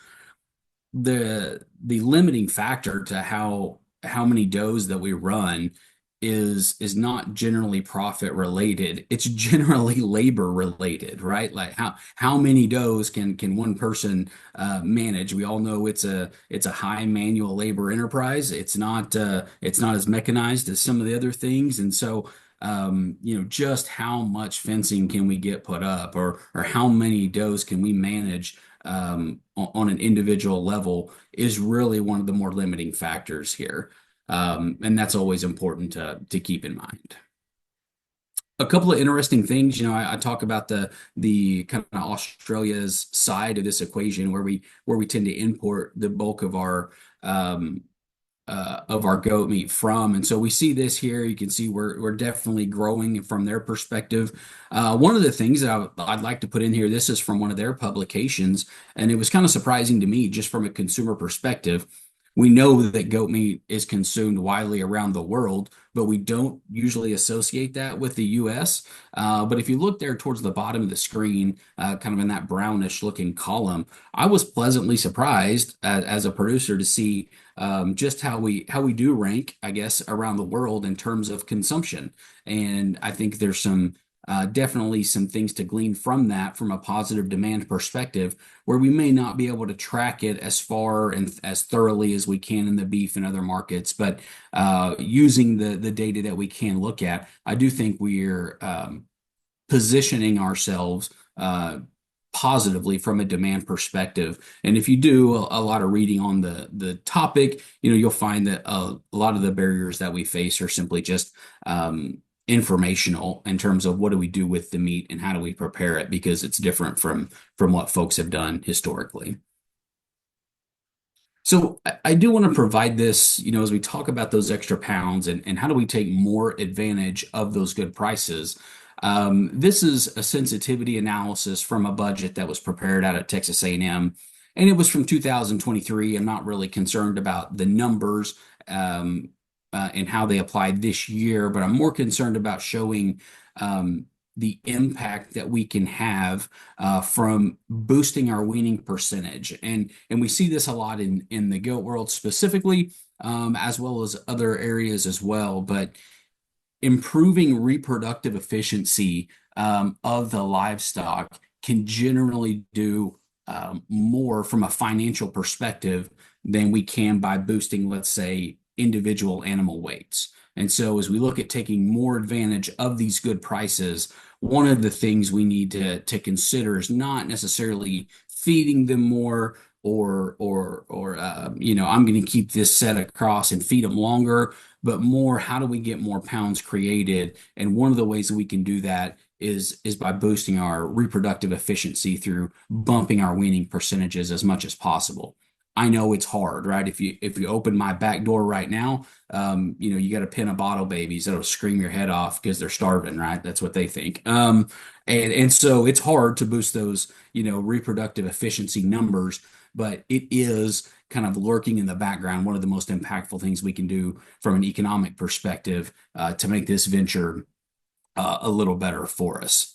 the limiting factor to how many does that we run is not generally profit related. It's generally labor related, right? Like how many does can one person manage? We all know it's a high manual labor enterprise. It's not as mechanized as some of the other things, and so just how much fencing can we get put up, or how many does can we manage on an individual level is really one of the more limiting factors here. And that's always important to keep in mind. A couple of interesting things, I talk about the kind of Australia's side of this equation where we tend to import the bulk of our goat meat from. And so we see this here. You can see we're definitely growing from their perspective. One of the things that I'd like to put in here, this is from one of their publications, and it was kind of surprising to me just from a consumer perspective. We know that goat meat is consumed widely around the world, but we don't usually associate that with the US. But if you look there towards the bottom of the screen, kind of in that brownish looking column, I was pleasantly surprised as a producer to see just how we do rank, I guess, around the world in terms of consumption. And I think there's definitely some things to glean from that from a positive demand perspective, where we may not be able to track it as far and as thoroughly as we can in the beef and other markets. But using the data that we can look at, I do think we're positioning ourselves positively from a demand perspective. And if you do a lot of reading on the topic, you'll find that a lot of the barriers that we face are simply just informational in terms of what do we do with the meat and how do we prepare it, because it's different from what folks have done historically. So I do want to provide this, as we talk about those extra pounds and how do we take more advantage of those good prices. This is a sensitivity analysis from a budget that was prepared out at Texas A&M, and it was from 2023. I'm not really concerned about the numbers and how they applied this year, but I'm more concerned about showing the impact that we can have from boosting our weaning percentage. And we see this a lot in the goat world specifically, as well as other areas as well. But improving reproductive efficiency of the livestock can generally do more from a financial perspective than we can by boosting, let's say, individual animal weights. And so as we look at taking more advantage of these good prices, one of the things we need to consider is not necessarily feeding them more or I'm going to keep this set across and feed them longer, but more, how do we get more pounds created? And one of the ways that we can do that is by boosting our reproductive efficiency through bumping our weaning percentages as much as possible. I know it's hard, right? If you open my back door right now, you got a pen of bottle babies that'll scream your head off because they're starving, right? That's what they think. And so it's hard to boost those, reproductive efficiency numbers, but it is kind of lurking in the background. One of the most impactful things we can do from an economic perspective to make this venture a little better for us.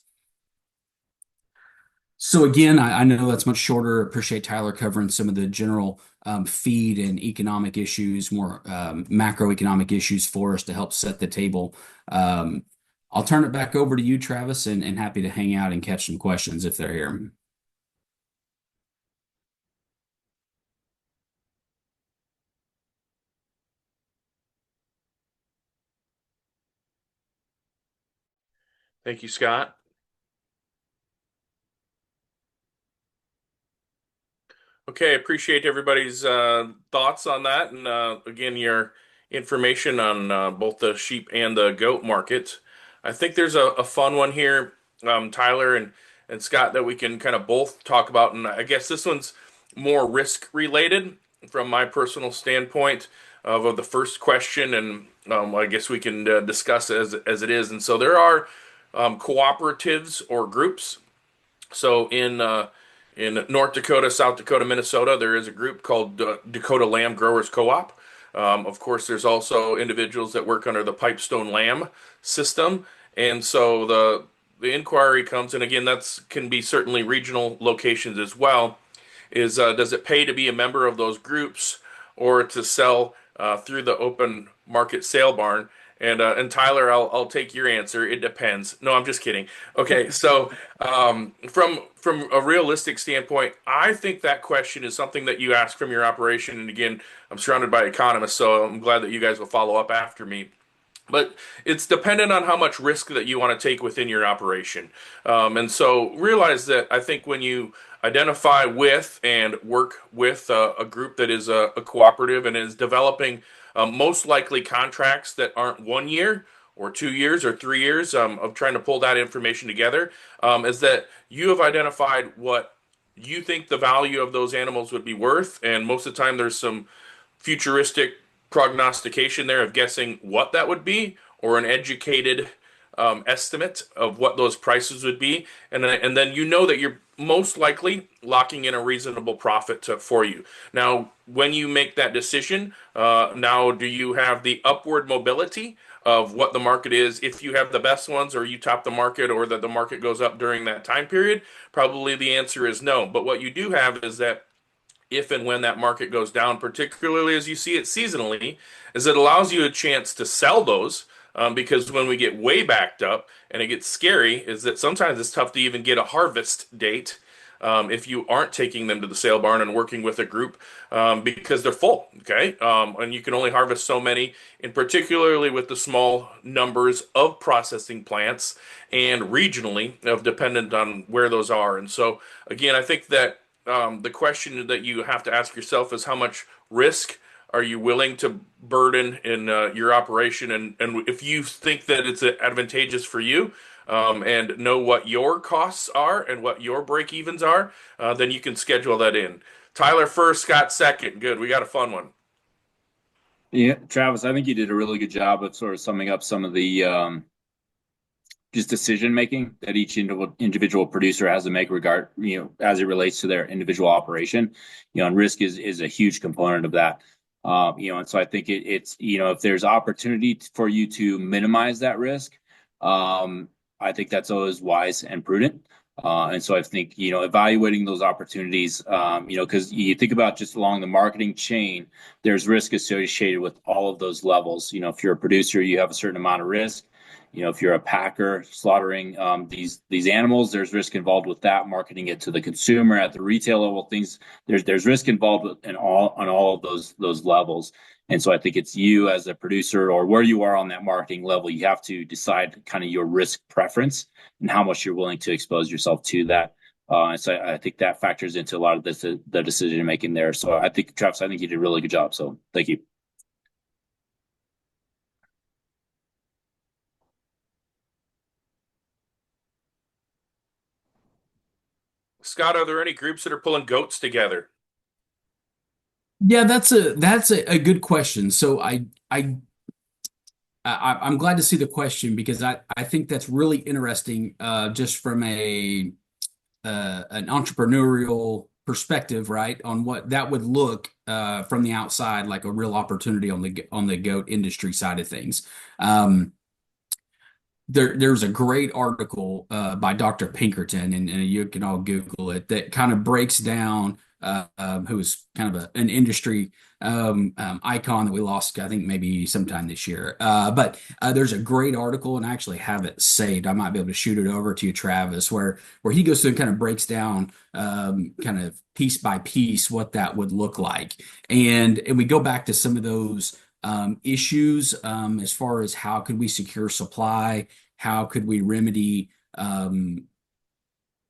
So again, I know that's much shorter. Appreciate Tyler covering some of the general feed and economic issues, more macroeconomic issues for us to help set the table. I'll turn it back over to you, Travis, and happy to hang out and catch some questions if they're here. Thank you, Scott. Okay, appreciate everybody's thoughts on that, and again, your information on both the sheep and the goat market. I think there's a fun one here, Tyler and Scott, that we can kind of both talk about, and I guess this one's more risk related from my personal standpoint of the first question, and I guess we can discuss as it is. And so there are cooperatives or groups. So in North Dakota, South Dakota, Minnesota, there is a group called Dakota Lamb Growers Co-op. Of course, there's also individuals that work under the Pipestone Lamb system, and so the inquiry comes, and again, that's can be certainly regional locations as well. Is does it pay to be a member of those groups or to sell through the open market sale barn? And Tyler, I'll take your answer. It depends. No, I'm just kidding. Okay, so from a realistic standpoint, I think that question is something that you ask from your operation. And again, I'm surrounded by economists, so I'm glad that you guys will follow up after me. But it's dependent on how much risk that you want to take within your operation. And so realize that I think when you identify with and work with a group that is a cooperative and is developing most likely contracts that aren't 1 year or 2 years or 3 years of trying to pull that information together, is that you have identified what you think the value of those animals would be worth. And most of the time, there's some futuristic prognostication there of guessing what that would be, or an educated estimate of what those prices would be, and then you know that you're most likely locking in a reasonable profit for you. Now, when you make that decision, now do you have the upward mobility of what the market is if you have the best ones, or you top the market, or that the market goes up during that time period? Probably the answer is no. But what you do have is that if and when that market goes down, particularly as you see it seasonally, is it allows you a chance to sell those. Because when we get way backed up and it gets scary, is that sometimes it's tough to even get a harvest date if you aren't taking them to the sale barn and working with a group because they're full. Okay, and you can only harvest so many, and particularly with the small numbers of processing plants and regionally of dependent on where those are. And so again, I think that the question that you have to ask yourself is how much risk are you willing to burden in your operation, and if you think that it's advantageous for you, and know what your costs are and what your break evens are, then you can schedule that in. Tyler first, Scott second. Good. We got a fun one. Yeah, Travis, I think you did a really good job of sort of summing up some of the just decision making that each individual producer has to make regard, as it relates to their individual operation. And risk is a huge component of that. And so I think it's if there's opportunity for you to minimize that risk, I think that's always wise and prudent. And so I think, evaluating those opportunities, because you think about just along the marketing chain, there's risk associated with all of those levels. If you're a producer, you have a certain amount of risk. If you're a packer slaughtering these animals, there's risk involved with that. Marketing it to the consumer at the retail level, there's risk involved on all of those levels. And so I think it's you as a producer, or where you are on that marketing level, you have to decide kind of your risk preference and how much you're willing to expose yourself to that. And so I think that factors into a lot of the decision making there. So I think, Travis, you did a really good job. So thank you. Scott, are there any groups that are pulling goats together? Yeah, that's a good question. So I'm glad to see the question because I think that's really interesting just from a an entrepreneurial perspective, right? On what that would look from the outside like a real opportunity on the goat industry side of things. Um, there's a great article by Dr. Pinkerton, and you can all Google it, that kind of breaks down who is kind of an industry icon that we lost, I think maybe sometime this year. But there's a great article, and I actually have it saved. I might be able to shoot it over to you, Travis, where he goes through and kind of breaks down kind of piece by piece what that would look like, and we go back to some of those issues as far as how could we secure supply, how could we remedy, I don't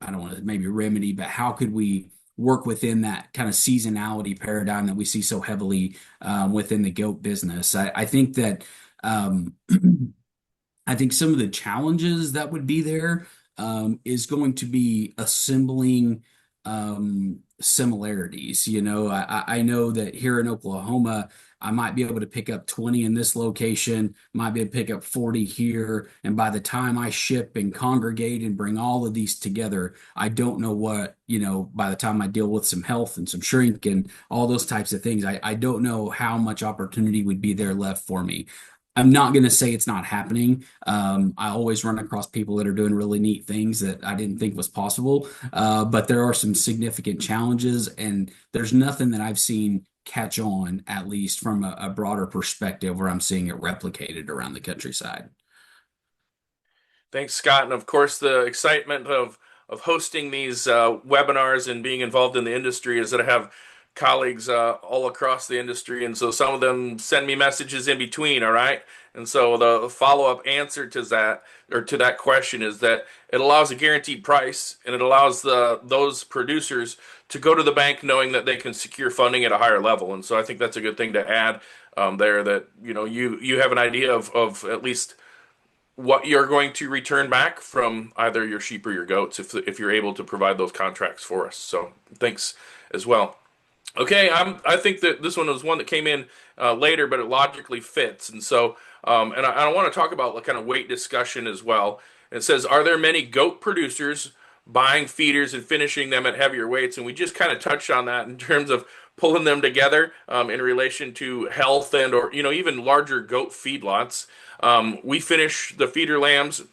want to maybe remedy, but how could we work within that kind of seasonality paradigm that we see so heavily within the goat business. I think that um, I think some of the challenges that would be there is going to be assembling similarities. I know that here in Oklahoma, I might be able to pick up 20 in this location, might be able to pick up 40 here. And by the time I ship and congregate and bring all of these together, I don't know what, by the time I deal with some health and some shrink and all those types of things, I don't know how much opportunity would be there left for me. I'm not going to say it's not happening. I always run across people that are doing really neat things that I didn't think was possible. But there are some significant challenges, and there's nothing that I've seen catch on, at least from a broader perspective, where I'm seeing it replicated around the countryside. Thanks, Scott. And of course, the excitement of hosting these webinars and being involved in the industry is that I have colleagues all across the industry, and so some of them send me messages in between. All right, and so the follow-up answer to that, or to that question, is that it allows a guaranteed price, and it allows those producers to go to the bank knowing that they can secure funding at a higher level. And so I think that's a good thing to add there. That you have an idea of at least what you're going to return back from either your sheep or your goats if you're able to provide those contracts for us. So thanks as well. Okay, I think that this one was one that came in later, but it logically fits. And so, and I want to talk about the kind of weight discussion as well. It says, are there many goat producers buying feeders and finishing them at heavier weights. And we just kind of touched on that in terms of pulling them together in relation to health and or even larger goat feedlots. We finish the feeder lambs,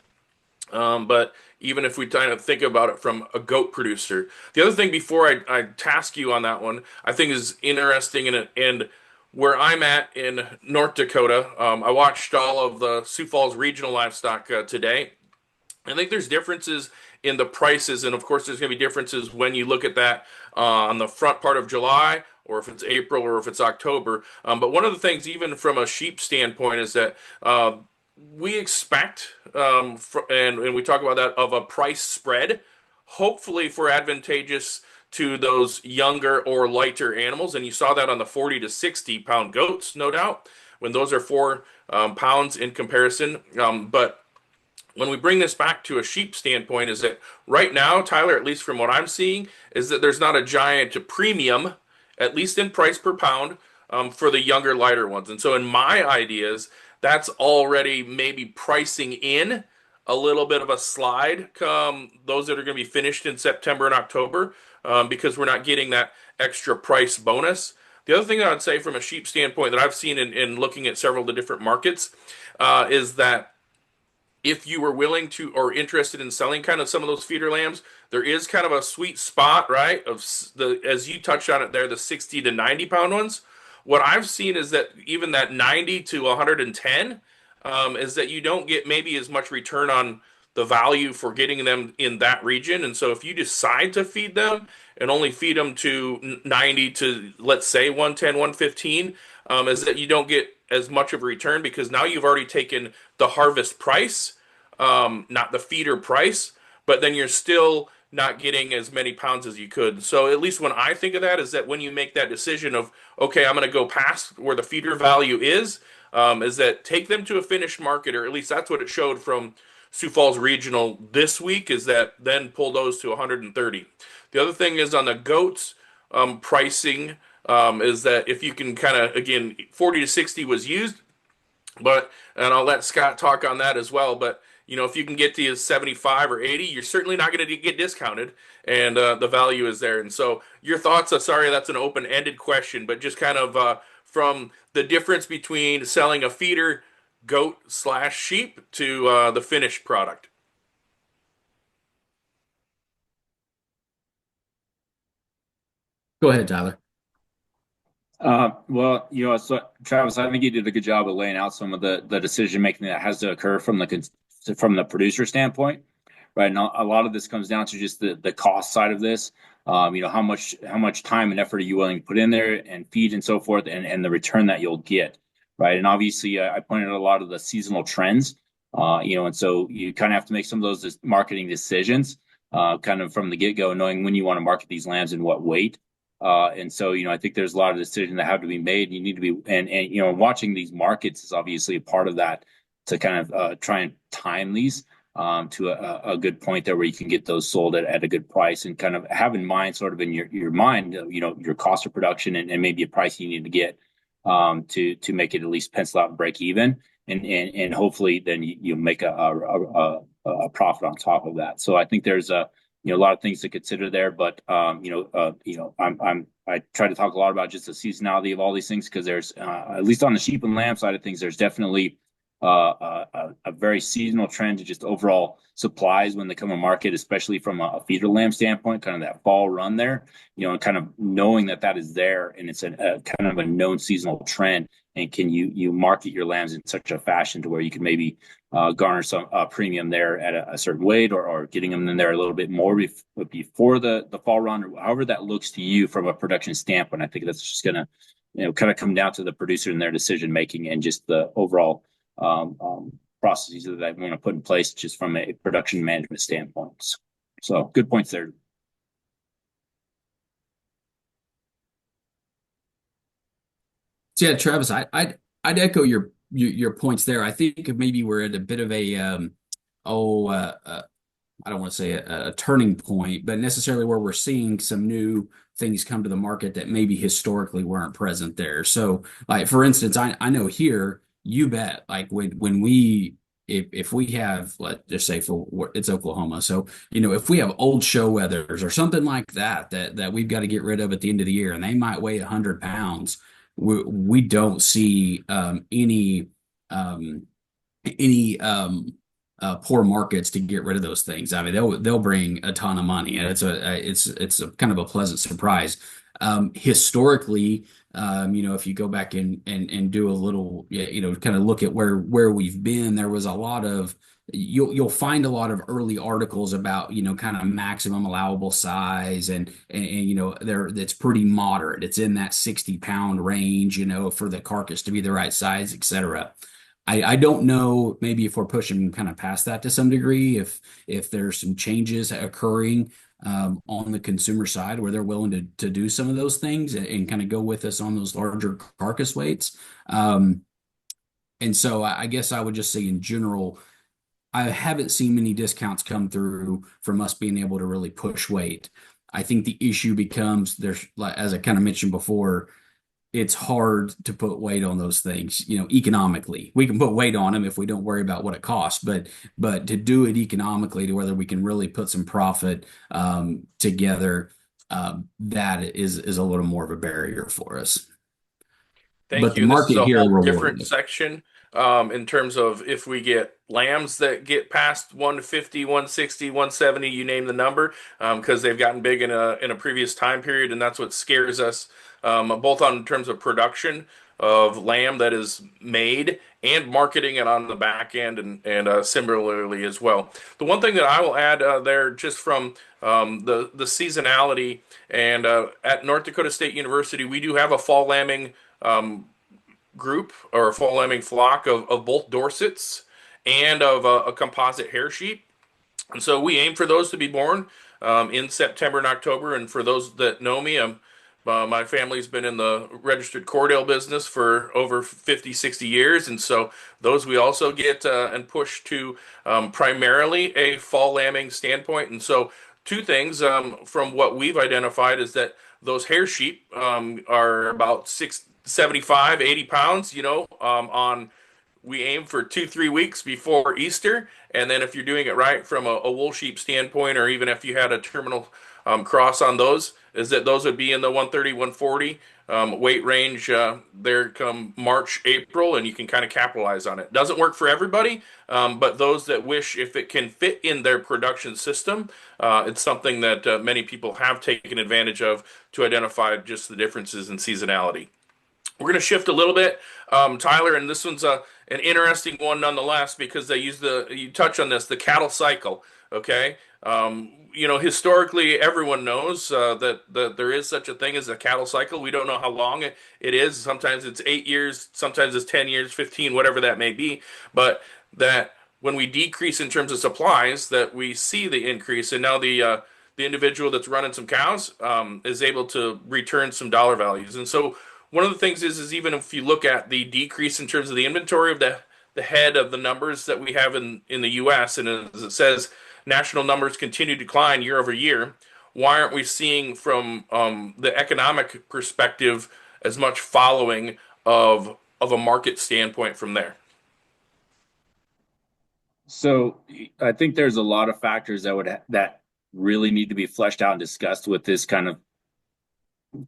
but even if we kind of think about it from a goat producer, the other thing before I task you on that one, I think is interesting and where I'm at in North Dakota, I watched all of the Sioux Falls regional livestock today. I think there's differences in the prices, and of course, there's going to be differences when you look at that on the front part of July, or if it's April, or if it's October. But one of the things, even from a sheep standpoint, is that we expect, and we talk about that, of a price spread, hopefully for advantageous to those younger or lighter animals. And you saw that on the 40 to 60 pound goats, no doubt, when those are 4 pounds in comparison. But when we bring this back to a sheep standpoint, is that right now, Tyler, at least from what I'm seeing, is that there's not a giant premium, at least in price per pound, for the younger, lighter ones. And so, in my ideas, that's already maybe pricing in a little bit of a slide come those that are going to be finished in September and October, because we're not getting that extra price bonus. The other thing I would say from a sheep standpoint that I've seen in looking at several of the different markets is that if you were willing to or interested in selling kind of some of those feeder lambs, there is kind of a sweet spot, right? As you touched on it there, the 60 to 90 pound ones. What I've seen is that even that 90 to 110 is that you don't get maybe as much return on the value for getting them in that region. And so if you decide to feed them and only feed them to 90 to, let's say, 110, 115, is that you don't get as much of a return because now you've already taken the harvest price, not the feeder price, but then you're still not getting as many pounds as you could. So at least when I think of that is that when you make that decision of, okay, I'm going to go past where the feeder value is that take them to a finished market, or at least that's what it showed from Sioux Falls Regional this week, is that then pull those to 130. The other thing is on the goats pricing, is that if you can kind of, again, 40 to 60 was used, and I'll let Scott talk on that as well, but if you can get to 75 or 80, you're certainly not going to get discounted, and the value is there. And so your thoughts, sorry, that's an open-ended question, but just kind of from the difference between selling a feeder goat slash sheep to the finished product. Go ahead, Tyler. Well, so Travis, I think you did a good job of laying out some of the decision making that has to occur from the producer standpoint, right? And a lot of this comes down to just the cost side of this. How much time and effort are you willing to put in there and feed and so forth, and the return that you'll get, right? And obviously, I pointed out a lot of the seasonal trends, and so you kind of have to make some of those marketing decisions, kind of from the get go, knowing when you want to market these lambs and what weight. And so, I think there's a lot of decisions that have to be made. You need to be, and watching these markets is obviously a part of that to kind of try and time these to a good point there where you can get those sold at a good price, and kind of have in mind, sort of in your mind, your cost of production and maybe a price you need to get to make it at least pencil out and break even. And hopefully then you make a profit on top of that. So I think there's a lot of things to consider there, but I try to talk a lot about just the seasonality of all these things, because there's at least on the sheep and lamb side of things, there's definitely a very seasonal trend to just overall supplies when they come to market, especially from a feeder lamb standpoint, kind of that fall run there, and kind of knowing that is there, and it's a kind of a known seasonal trend. And can you market your lambs in such a fashion to where you can maybe garner some premium there at a certain weight, or getting them in there a little bit more before the fall run, or however that looks to you from a production standpoint. I think that's just going to kind of come down to the producer and their decision making, and just the overall processes that I want to put in place just from a production management standpoint. So good points there. So yeah, Travis, I'd echo your points there. I think maybe we're at a bit of a I don't want to say a turning point, but necessarily where we're seeing some new things come to the market that maybe historically weren't present there. So, like for instance, I know here, you bet, like when we if we have, let's just say it's Oklahoma, so if we have old show weathers or something like that we've got to get rid of at the end of the year, and they might weigh 100 pounds, we don't see um, any poor markets to get rid of those things. I mean, they'll bring a ton of money, and it's a kind of a pleasant surprise. Historically, if you go back and do a little, yeah, kind of look at where we've been, there was a lot of you'll find a lot of early articles about kind of maximum allowable size, and there it's pretty moderate. It's in that 60-pound range, for the carcass to be the right size, etc. I don't know, maybe if we're pushing kind of past that to some degree, if there's some changes occurring on the consumer side where they're willing to do some of those things and kind of go with us on those larger carcass weights. And so I guess I would just say in general, I haven't seen many discounts come through from us being able to really push weight. I think the issue becomes there's, like, as I kind of mentioned before, it's hard to put weight on those things, economically. We can put weight on them if we don't worry about what it costs, but to do it economically to whether we can really put some profit together, that is a little more of a barrier for us. Thank But the you. This is market a here whole rewarded different it. section in terms of if we get lambs that get past 150, 160, 170, you name the number, because they've gotten big in a previous time period, and that's what scares us, both on terms of production of lamb that is made and marketing it on the back end, and similarly as well. The one thing that I will add there, just from the seasonality, and at North Dakota State University, we do have a fall lambing group or a fall lambing flock of both Dorsets and of a composite hair sheep. And so we aim for those to be born in September and October. And for those that know me, my family's been in the registered Cordell business for over 50, 60 years. And so those we also get and push to primarily a fall lambing standpoint. And so two things from what we've identified is that those hair sheep are about 75, 80 pounds, on we aim for 2, 3 weeks before Easter. And then if you're doing it right from a wool sheep standpoint, or even if you had a terminal cross on those, is that those would be in the 130, 140 weight range there come March, April, and you can kind of capitalize on it. Doesn't work for everybody, but those that wish, if it can fit in their production system, it's something that many people have taken advantage of to identify just the differences in seasonality. We're going to shift a little bit, Tyler, and this one's an interesting one nonetheless because they use you touch on this, the cattle cycle. Okay. Historically, everyone knows that there is such a thing as a cattle cycle. We don't know how long it is. Sometimes it's 8 years, sometimes it's 10 years, 15, whatever that may be. But that when we decrease in terms of supplies, that we see the increase. And now the individual that's running some cows is able to return some dollar values. And so one of the things is even if you look at the decrease in terms of the inventory of the head of the numbers that we have in the U.S., and as it says, national numbers continue to decline year over year, why aren't we seeing from the economic perspective as much following of a market standpoint from there? So I think there's a lot of factors that really need to be fleshed out and discussed with this kind of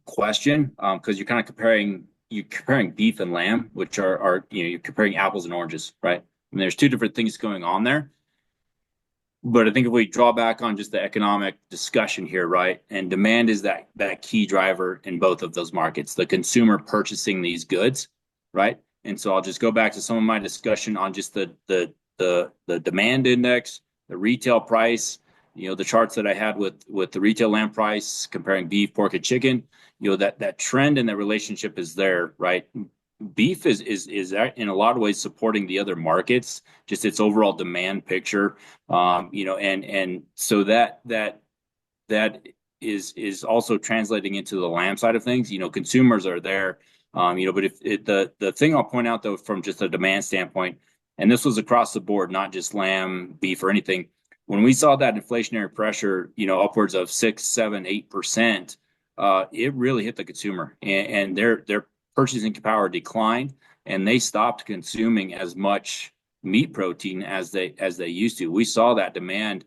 question, because you're kind of comparing beef and lamb, which are you're comparing apples and oranges, right? And there's two different things going on there. But I think if we draw back on just the economic discussion here, right, and demand is that key driver in both of those markets, the consumer purchasing these goods, right? And so I'll just go back to some of my discussion on just the demand index, the retail price, the charts that I had with the retail lamb price comparing beef, pork, and chicken, that trend and the relationship is there, right? Beef is in a lot of ways supporting the other markets, just its overall demand picture, and so that is also translating into the lamb side of things. Consumers are there, but if the thing I'll point out though, from just a demand standpoint, and this was across the board, not just lamb, beef, or anything. When we saw that inflationary pressure, upwards of 6, 7, 8%, it really hit the consumer, and their purchasing power declined, and they stopped consuming as much meat protein as they used to. We saw that demand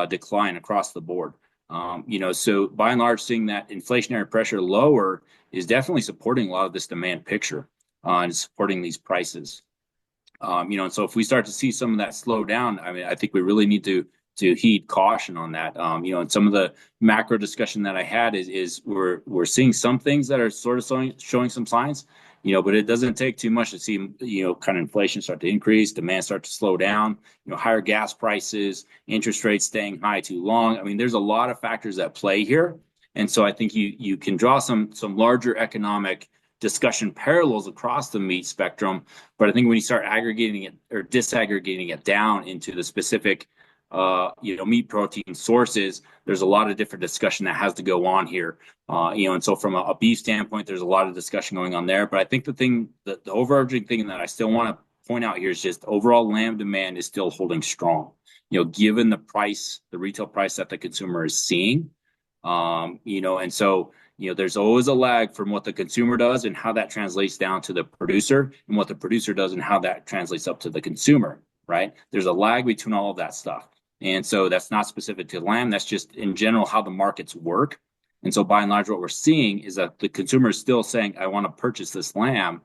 decline across the board. So by and large, seeing that inflationary pressure lower is definitely supporting a lot of this demand picture and supporting these prices. And so if we start to see some of that slow down, I mean, I think we really need to heed caution on that. And some of the macro discussion that I had is we're seeing some things that are sort of showing some signs, but it doesn't take too much to see, kind of inflation start to increase, demand start to slow down, higher gas prices, interest rates staying high too long. I mean, there's a lot of factors at play here. And so I think you can draw some larger economic discussion parallels across the meat spectrum. But I think when you start aggregating it or disaggregating it down into the specific meat protein sources, there's a lot of different discussion that has to go on here. And so from a beef standpoint, there's a lot of discussion going on there. But I think the overarching thing that I still want to point out here is just overall lamb demand is still holding strong, given the retail price that the consumer is seeing. And so, there's always a lag from what the consumer does and how that translates down to the producer, and what the producer does and how that translates up to the consumer, right? There's a lag between all of that stuff. And so that's not specific to lamb. That's just in general how the markets work. And so by and large, what we're seeing is that the consumer is still saying, I want to purchase this lamb.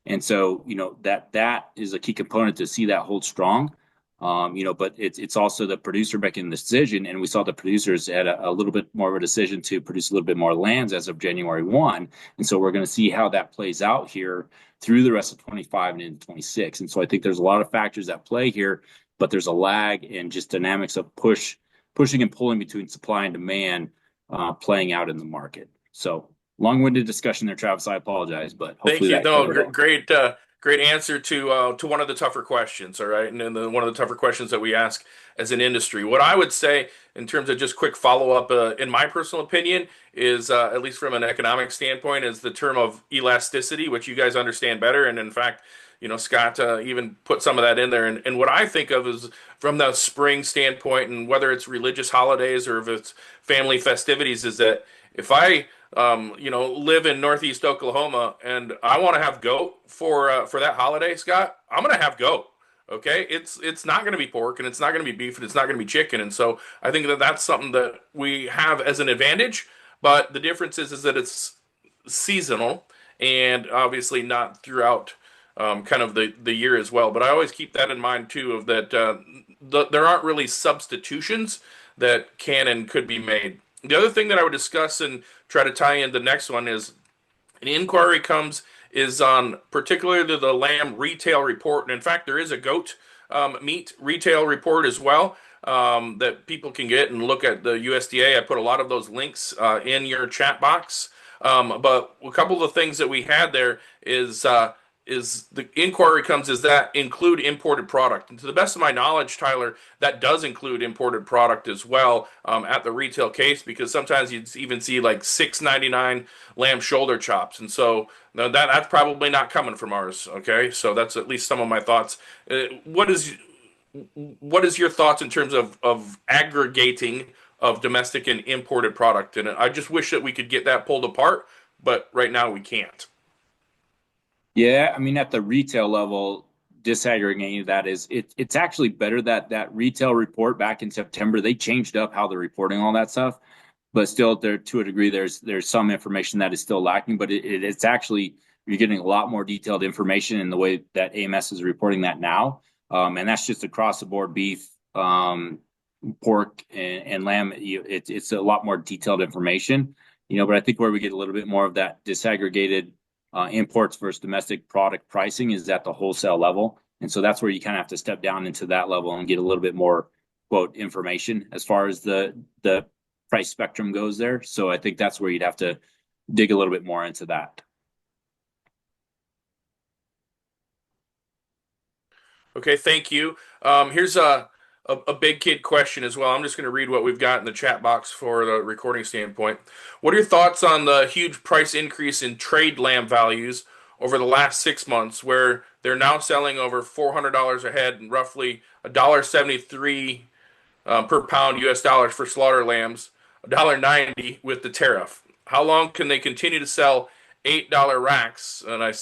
And so, that is a key component to see that hold strong. But it's also the producer making the decision. And we saw the producers had a little bit more of a decision to produce a little bit more lambs as of January 1. And so we're going to see how that plays out here through the rest of 25 and into 26. And so I think there's a lot of factors at play here, but there's a lag and just dynamics of pushing and pulling between supply and demand playing out in the market. So long-winded discussion there, Travis. I apologize, but hopefully Thank you. No, that great answer to one of the tougher questions. All right, and then one of the tougher questions that we ask as an industry. What I would say in terms of just quick follow up, in my personal opinion, is at least from an economic standpoint, is the term of elasticity, which you guys understand better. And in fact, Scott even put some of that in there. And what I think of is from the spring standpoint, and whether it's religious holidays or if it's family festivities, is that if I live in Northeast Oklahoma and I want to have goat for that holiday, Scott, I'm gonna have goat. Okay, it's not gonna be pork, and it's not gonna be beef, and it's not gonna be chicken. And so I think that that's something that we have as an advantage. But the difference is that it's seasonal, and obviously not throughout kind of the year as well. But I always keep that in mind too, of that there aren't really substitutions that can and could be made. The other thing that I would discuss and try to tie in the next one is an inquiry is on particularly the lamb retail report. And in fact, there is a goat meat retail report as well that people can get and look at the USDA. I put a lot of those links in your chat box. But a couple of the things that we had there is the inquiry does that include imported product? And to the best of my knowledge, Tyler, that does include imported product as well at the retail case, because sometimes you'd even see like $6.99 lamb shoulder chops. And so that's probably not coming from ours. Okay, so that's at least some of my thoughts. What is your thoughts in terms of aggregating of domestic and imported product? And I just wish that we could get that pulled apart, but right now we can't. Yeah, I mean, at the retail level, disaggregating that it's actually better that retail report back in September, they changed up how they're reporting all that stuff, but still there to a degree, there's some information that is still lacking, but it's actually, you're getting a lot more detailed information in the way that AMS is reporting that now. And that's just across the board beef, pork and lamb. It's a lot more detailed information, but I think where we get a little bit more of that disaggregated imports versus domestic product pricing is at the wholesale level. And so that's where you kind of have to step down into that level and get a little bit more, quote, information as far as the price spectrum goes there. So I think that's where you'd have to dig a little bit more into that. Okay, thank you. Here's a big kid question as well. I'm just going to read what we've got in the chat box for the recording standpoint. What are your thoughts on the huge price increase in trade lamb values over the last 6 months, where they're now selling over $400 a head and roughly $1.73 per pound US dollars for slaughter lambs, $1.90 with the tariff? How long can they continue to sell $8 racks? And I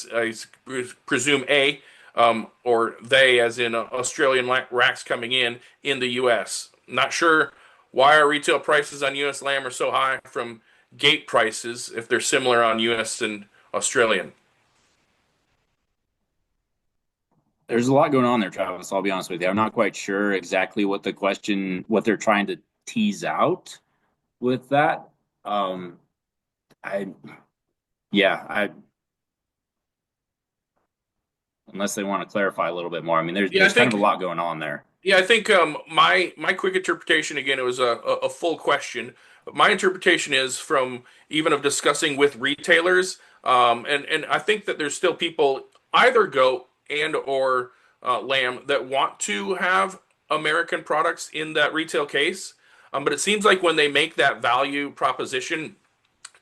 presume A or they, as in Australian racks coming in the U.S. Not sure why our retail prices on U.S. lamb are so high from gate prices if they're similar on U.S. and Australian. There's a lot going on there, Travis. I'll be honest with you. I'm not quite sure exactly what they're trying to tease out with that. Um, I, yeah, unless they want to clarify a little bit more. I mean, Yeah, I there's kind of a think lot going on there. Yeah, I think my quick interpretation, again, it was a full question. But my interpretation is from even of discussing with retailers, and I think that there's still people, either goat and or lamb, that want to have American products in that retail case. But it seems like when they make that value proposition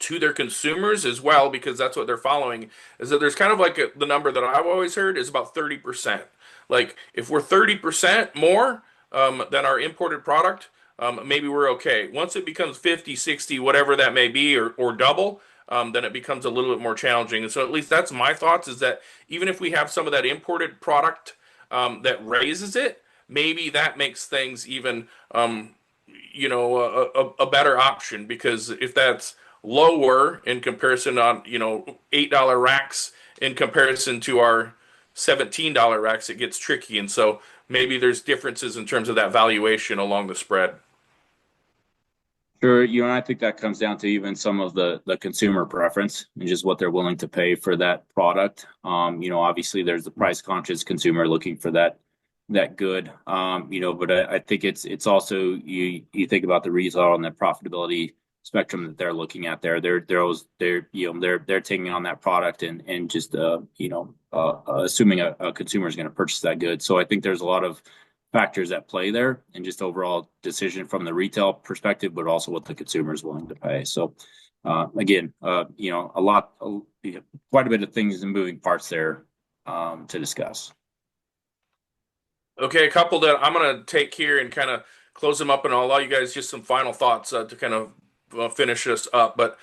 to their consumers as well, because that's what they're following, is that there's kind of like the number that I've always heard is about 30%. Like if we're 30% more than our imported product, maybe we're okay. Once it becomes 50, 60, whatever that may be, or double, then it becomes a little bit more challenging. And so at least that's my thoughts, is that even if we have some of that imported product that raises it, maybe that makes things even a better option, because if that's lower in comparison on $8 racks in comparison to our $17 racks, it gets tricky. And so maybe there's differences in terms of that valuation along the spread. Sure, and I think that comes down to even some of the consumer preference and just what they're willing to pay for that product. Obviously there's the price conscious consumer looking for that good. But I think it's also you think about the retail and the profitability spectrum that they're looking at there. They're taking on that product and just assuming a consumer is going to purchase that good. So I think there's a lot of factors at play there, and just overall decision from the retail perspective, but also what the consumer is willing to pay. So again, quite a bit of things and moving parts there to discuss. Okay, a couple that I'm going to take here and kind of close them up, and I'll allow you guys just some final thoughts to kind of finish this up. But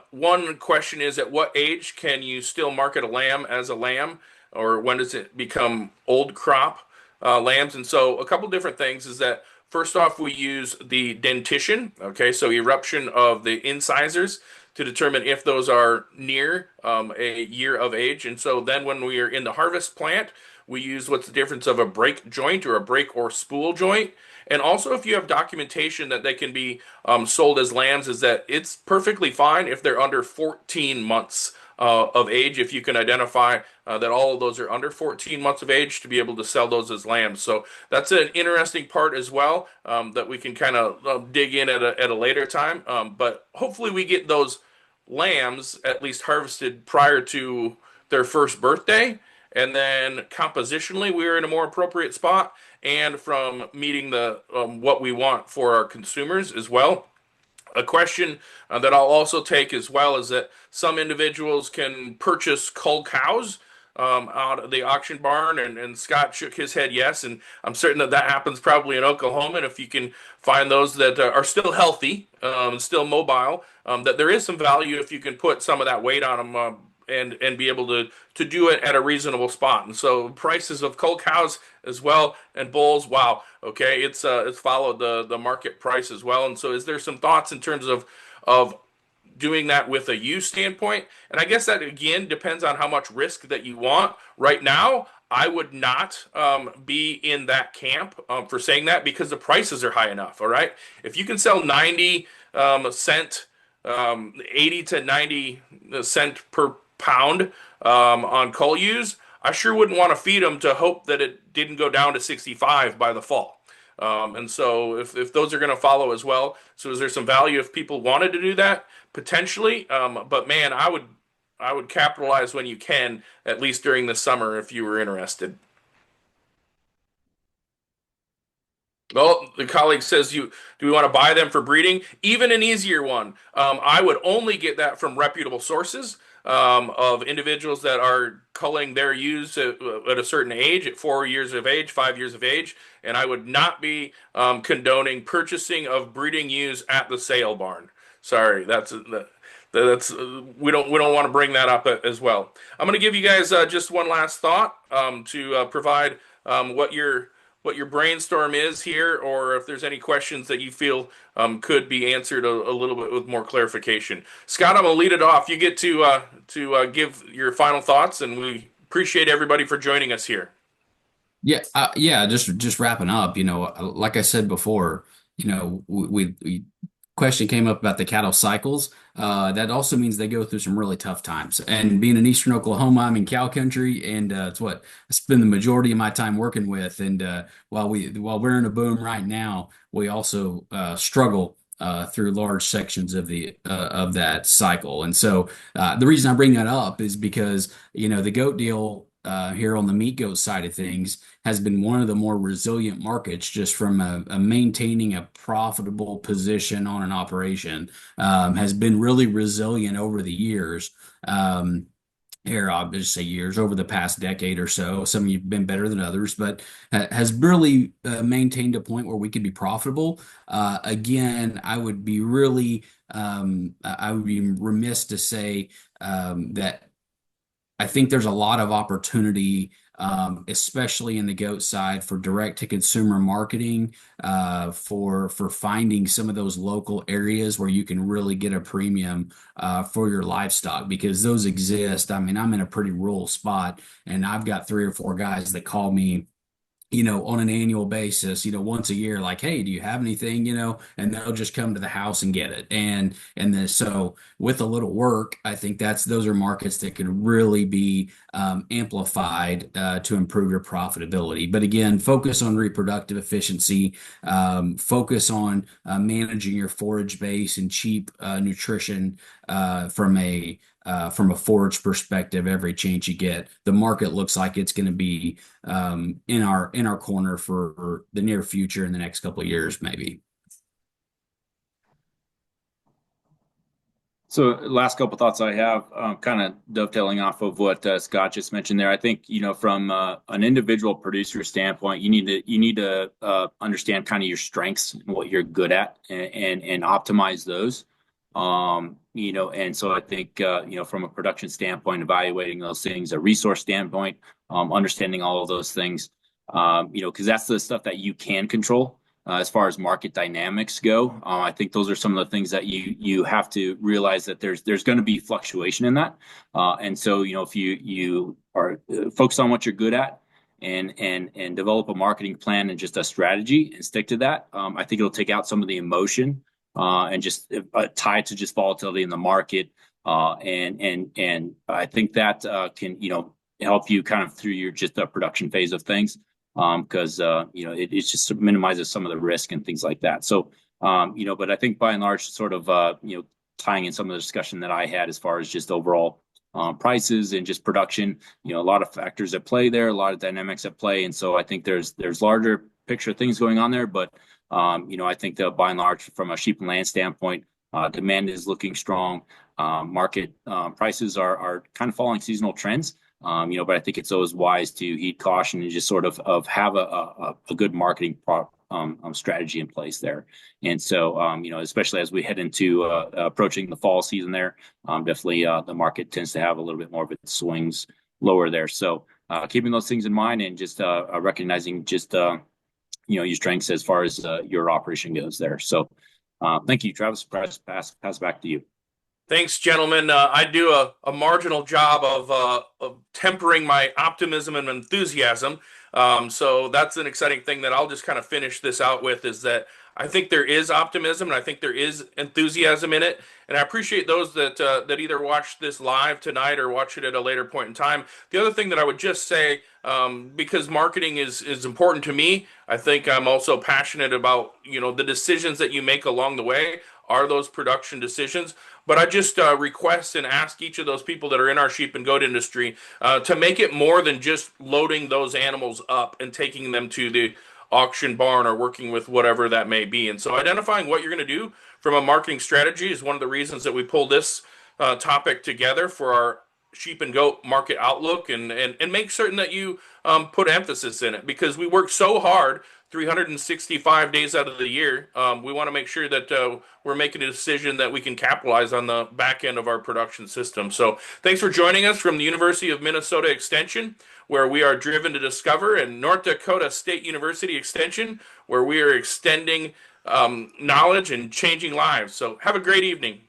one question is, at what age can you still market a lamb as a lamb, or when does it become old crop lambs? And so a couple different things is that, first off, we use the dentition, okay, so eruption of the incisors, to determine if those are near a year of age. And so then when we are in the harvest plant, we use what's the difference of a break joint or a break or spool joint. And also, if you have documentation that they can be sold as lambs, is that it's perfectly fine if they're under 14 months of age, if you can identify that all of those are under 14 months of age, to be able to sell those as lambs. So that's an interesting part as well, that we can kind of dig in at a later time. But hopefully we get those lambs at least harvested prior to their first birthday. And then compositionally, we're in a more appropriate spot, and from meeting the what we want for our consumers as well. A question that I'll also take as well is that some individuals can purchase cull cows out of the auction barn, and Scott shook his head yes, and I'm certain that that happens probably in Oklahoma. And if you can find those that are still healthy, still mobile, that there is some value if you can put some of that weight on them. And be able to do it at a reasonable spot. And so prices of cull cows as well, and bulls, wow, okay, it's followed the market price as well. And so is there some thoughts in terms of doing that with a use standpoint? And I guess that again depends on how much risk that you want. Right now, I would not be in that camp for saying that, because the prices are high enough. All right, if you can sell 90 cent 80 to 90 cent per pound on cull ewes, I sure wouldn't want to feed them to hope that it didn't go down to 65 by the fall. And so if those are going to follow as well, so is there some value if people wanted to do that? Potentially. But man, I would capitalize when you can, at least during the summer, if you were interested. Well, the colleague says, do we want to buy them for breeding? Even an easier one. I would only get that from reputable sources of individuals that are culling their ewes at a certain age, at 4 years of age, 5 years of age, and I would not be condoning purchasing of breeding ewes at the sale barn. Sorry, That's we don't want to bring that up as well. I'm going to give you guys just one last thought to provide what your brainstorm is here, or if there's any questions that you feel could be answered a little bit with more clarification. Scott, I'm going to lead it off. You get to give your final thoughts, and we appreciate everybody for joining us here. Yeah, just wrapping up, like I said before, we question came up about the cattle cycles. That also means they go through some really tough times. And being in Eastern Oklahoma, I'm in cow country, and it's what I spend the majority of my time working with. And while we're in a boom right now, we also struggle through large sections of that cycle. And so the reason I bring that up is because the goat deal here on the meat goat side of things has been one of the more resilient markets just from a maintaining a profitable position on an operation, has been really resilient over the years. Here, I'll just say years, over the past decade or so. Some of you have been better than others, but has really maintained a point where we could be profitable. Again, I would be remiss to say that I think there's a lot of opportunity, especially in the goat side, for direct to consumer marketing, for finding some of those local areas where you can really get a premium for your livestock, because those exist. I mean, I'm in a pretty rural spot, and I've got 3 or 4 guys that call me, on an annual basis, once a year, like, hey, do you have anything, and they'll just come to the house and get it. So with a little work, I think those are markets that could really be amplified to improve your profitability. But again, focus on reproductive efficiency, focus on managing your forage base and cheap nutrition from a forage perspective. Every chance you get, the market looks like it's going to be in our corner for the near future, in the next couple of years, maybe. So last couple thoughts I have, kind of dovetailing off of what Scott just mentioned there. I think, from an individual producer standpoint, you need to understand kind of your strengths and what you're good at, and optimize those. And so I think, from a production standpoint, evaluating those things, a resource standpoint, understanding all of those things, because that's the stuff that you can control. As far as market dynamics go, I think those are some of the things that you have to realize, that there's going to be fluctuation in that. And so, if you are focused on what you're good at, and develop a marketing plan and just a strategy and stick to that, I think it'll take out some of the emotion, and just tied to just volatility in the market. And I think that can help you kind of through your just the production phase of things, because it just minimizes some of the risk and things like that. So but I think by and large, sort of tying in some of the discussion that I had as far as just overall prices and just production, a lot of factors at play there, a lot of dynamics at play. And so I think there's larger picture things going on there. But I think that by and large, from a sheep and lamb standpoint, demand is looking strong. Market prices are kind of following seasonal trends. But I think it's always wise to heed caution and just sort of have a good marketing strategy in place there. And so, especially as we head into approaching the fall season there, definitely the market tends to have a little bit more of its swings lower there. So keeping those things in mind, and just recognizing just your strengths as far as your operation goes there. So thank you, Travis. Pass back to you. Thanks, gentlemen. I do a marginal job of tempering my optimism and enthusiasm. So that's an exciting thing that I'll just kind of finish this out with, is that I think there is optimism, and I think there is enthusiasm in it. And I appreciate those that either watch this live tonight or watch it at a later point in time. The other thing that I would just say, because marketing is important to me, I think I'm also passionate about, the decisions that you make along the way are those production decisions. But I just request and ask each of those people that are in our sheep and goat industry to make it more than just loading those animals up and taking them to the auction barn or working with whatever that may be. And so identifying what you're going to do from a marketing strategy is one of the reasons that we pulled this topic together for our sheep and goat market outlook, and make certain that you put emphasis in it, because we work so hard 365 days out of the year. We want to make sure that we're making a decision that we can capitalize on the back end of our production system. So thanks for joining us from the University of Minnesota Extension, where we are driven to discover, and North Dakota State University Extension, where we are extending knowledge and changing lives. So have a great evening.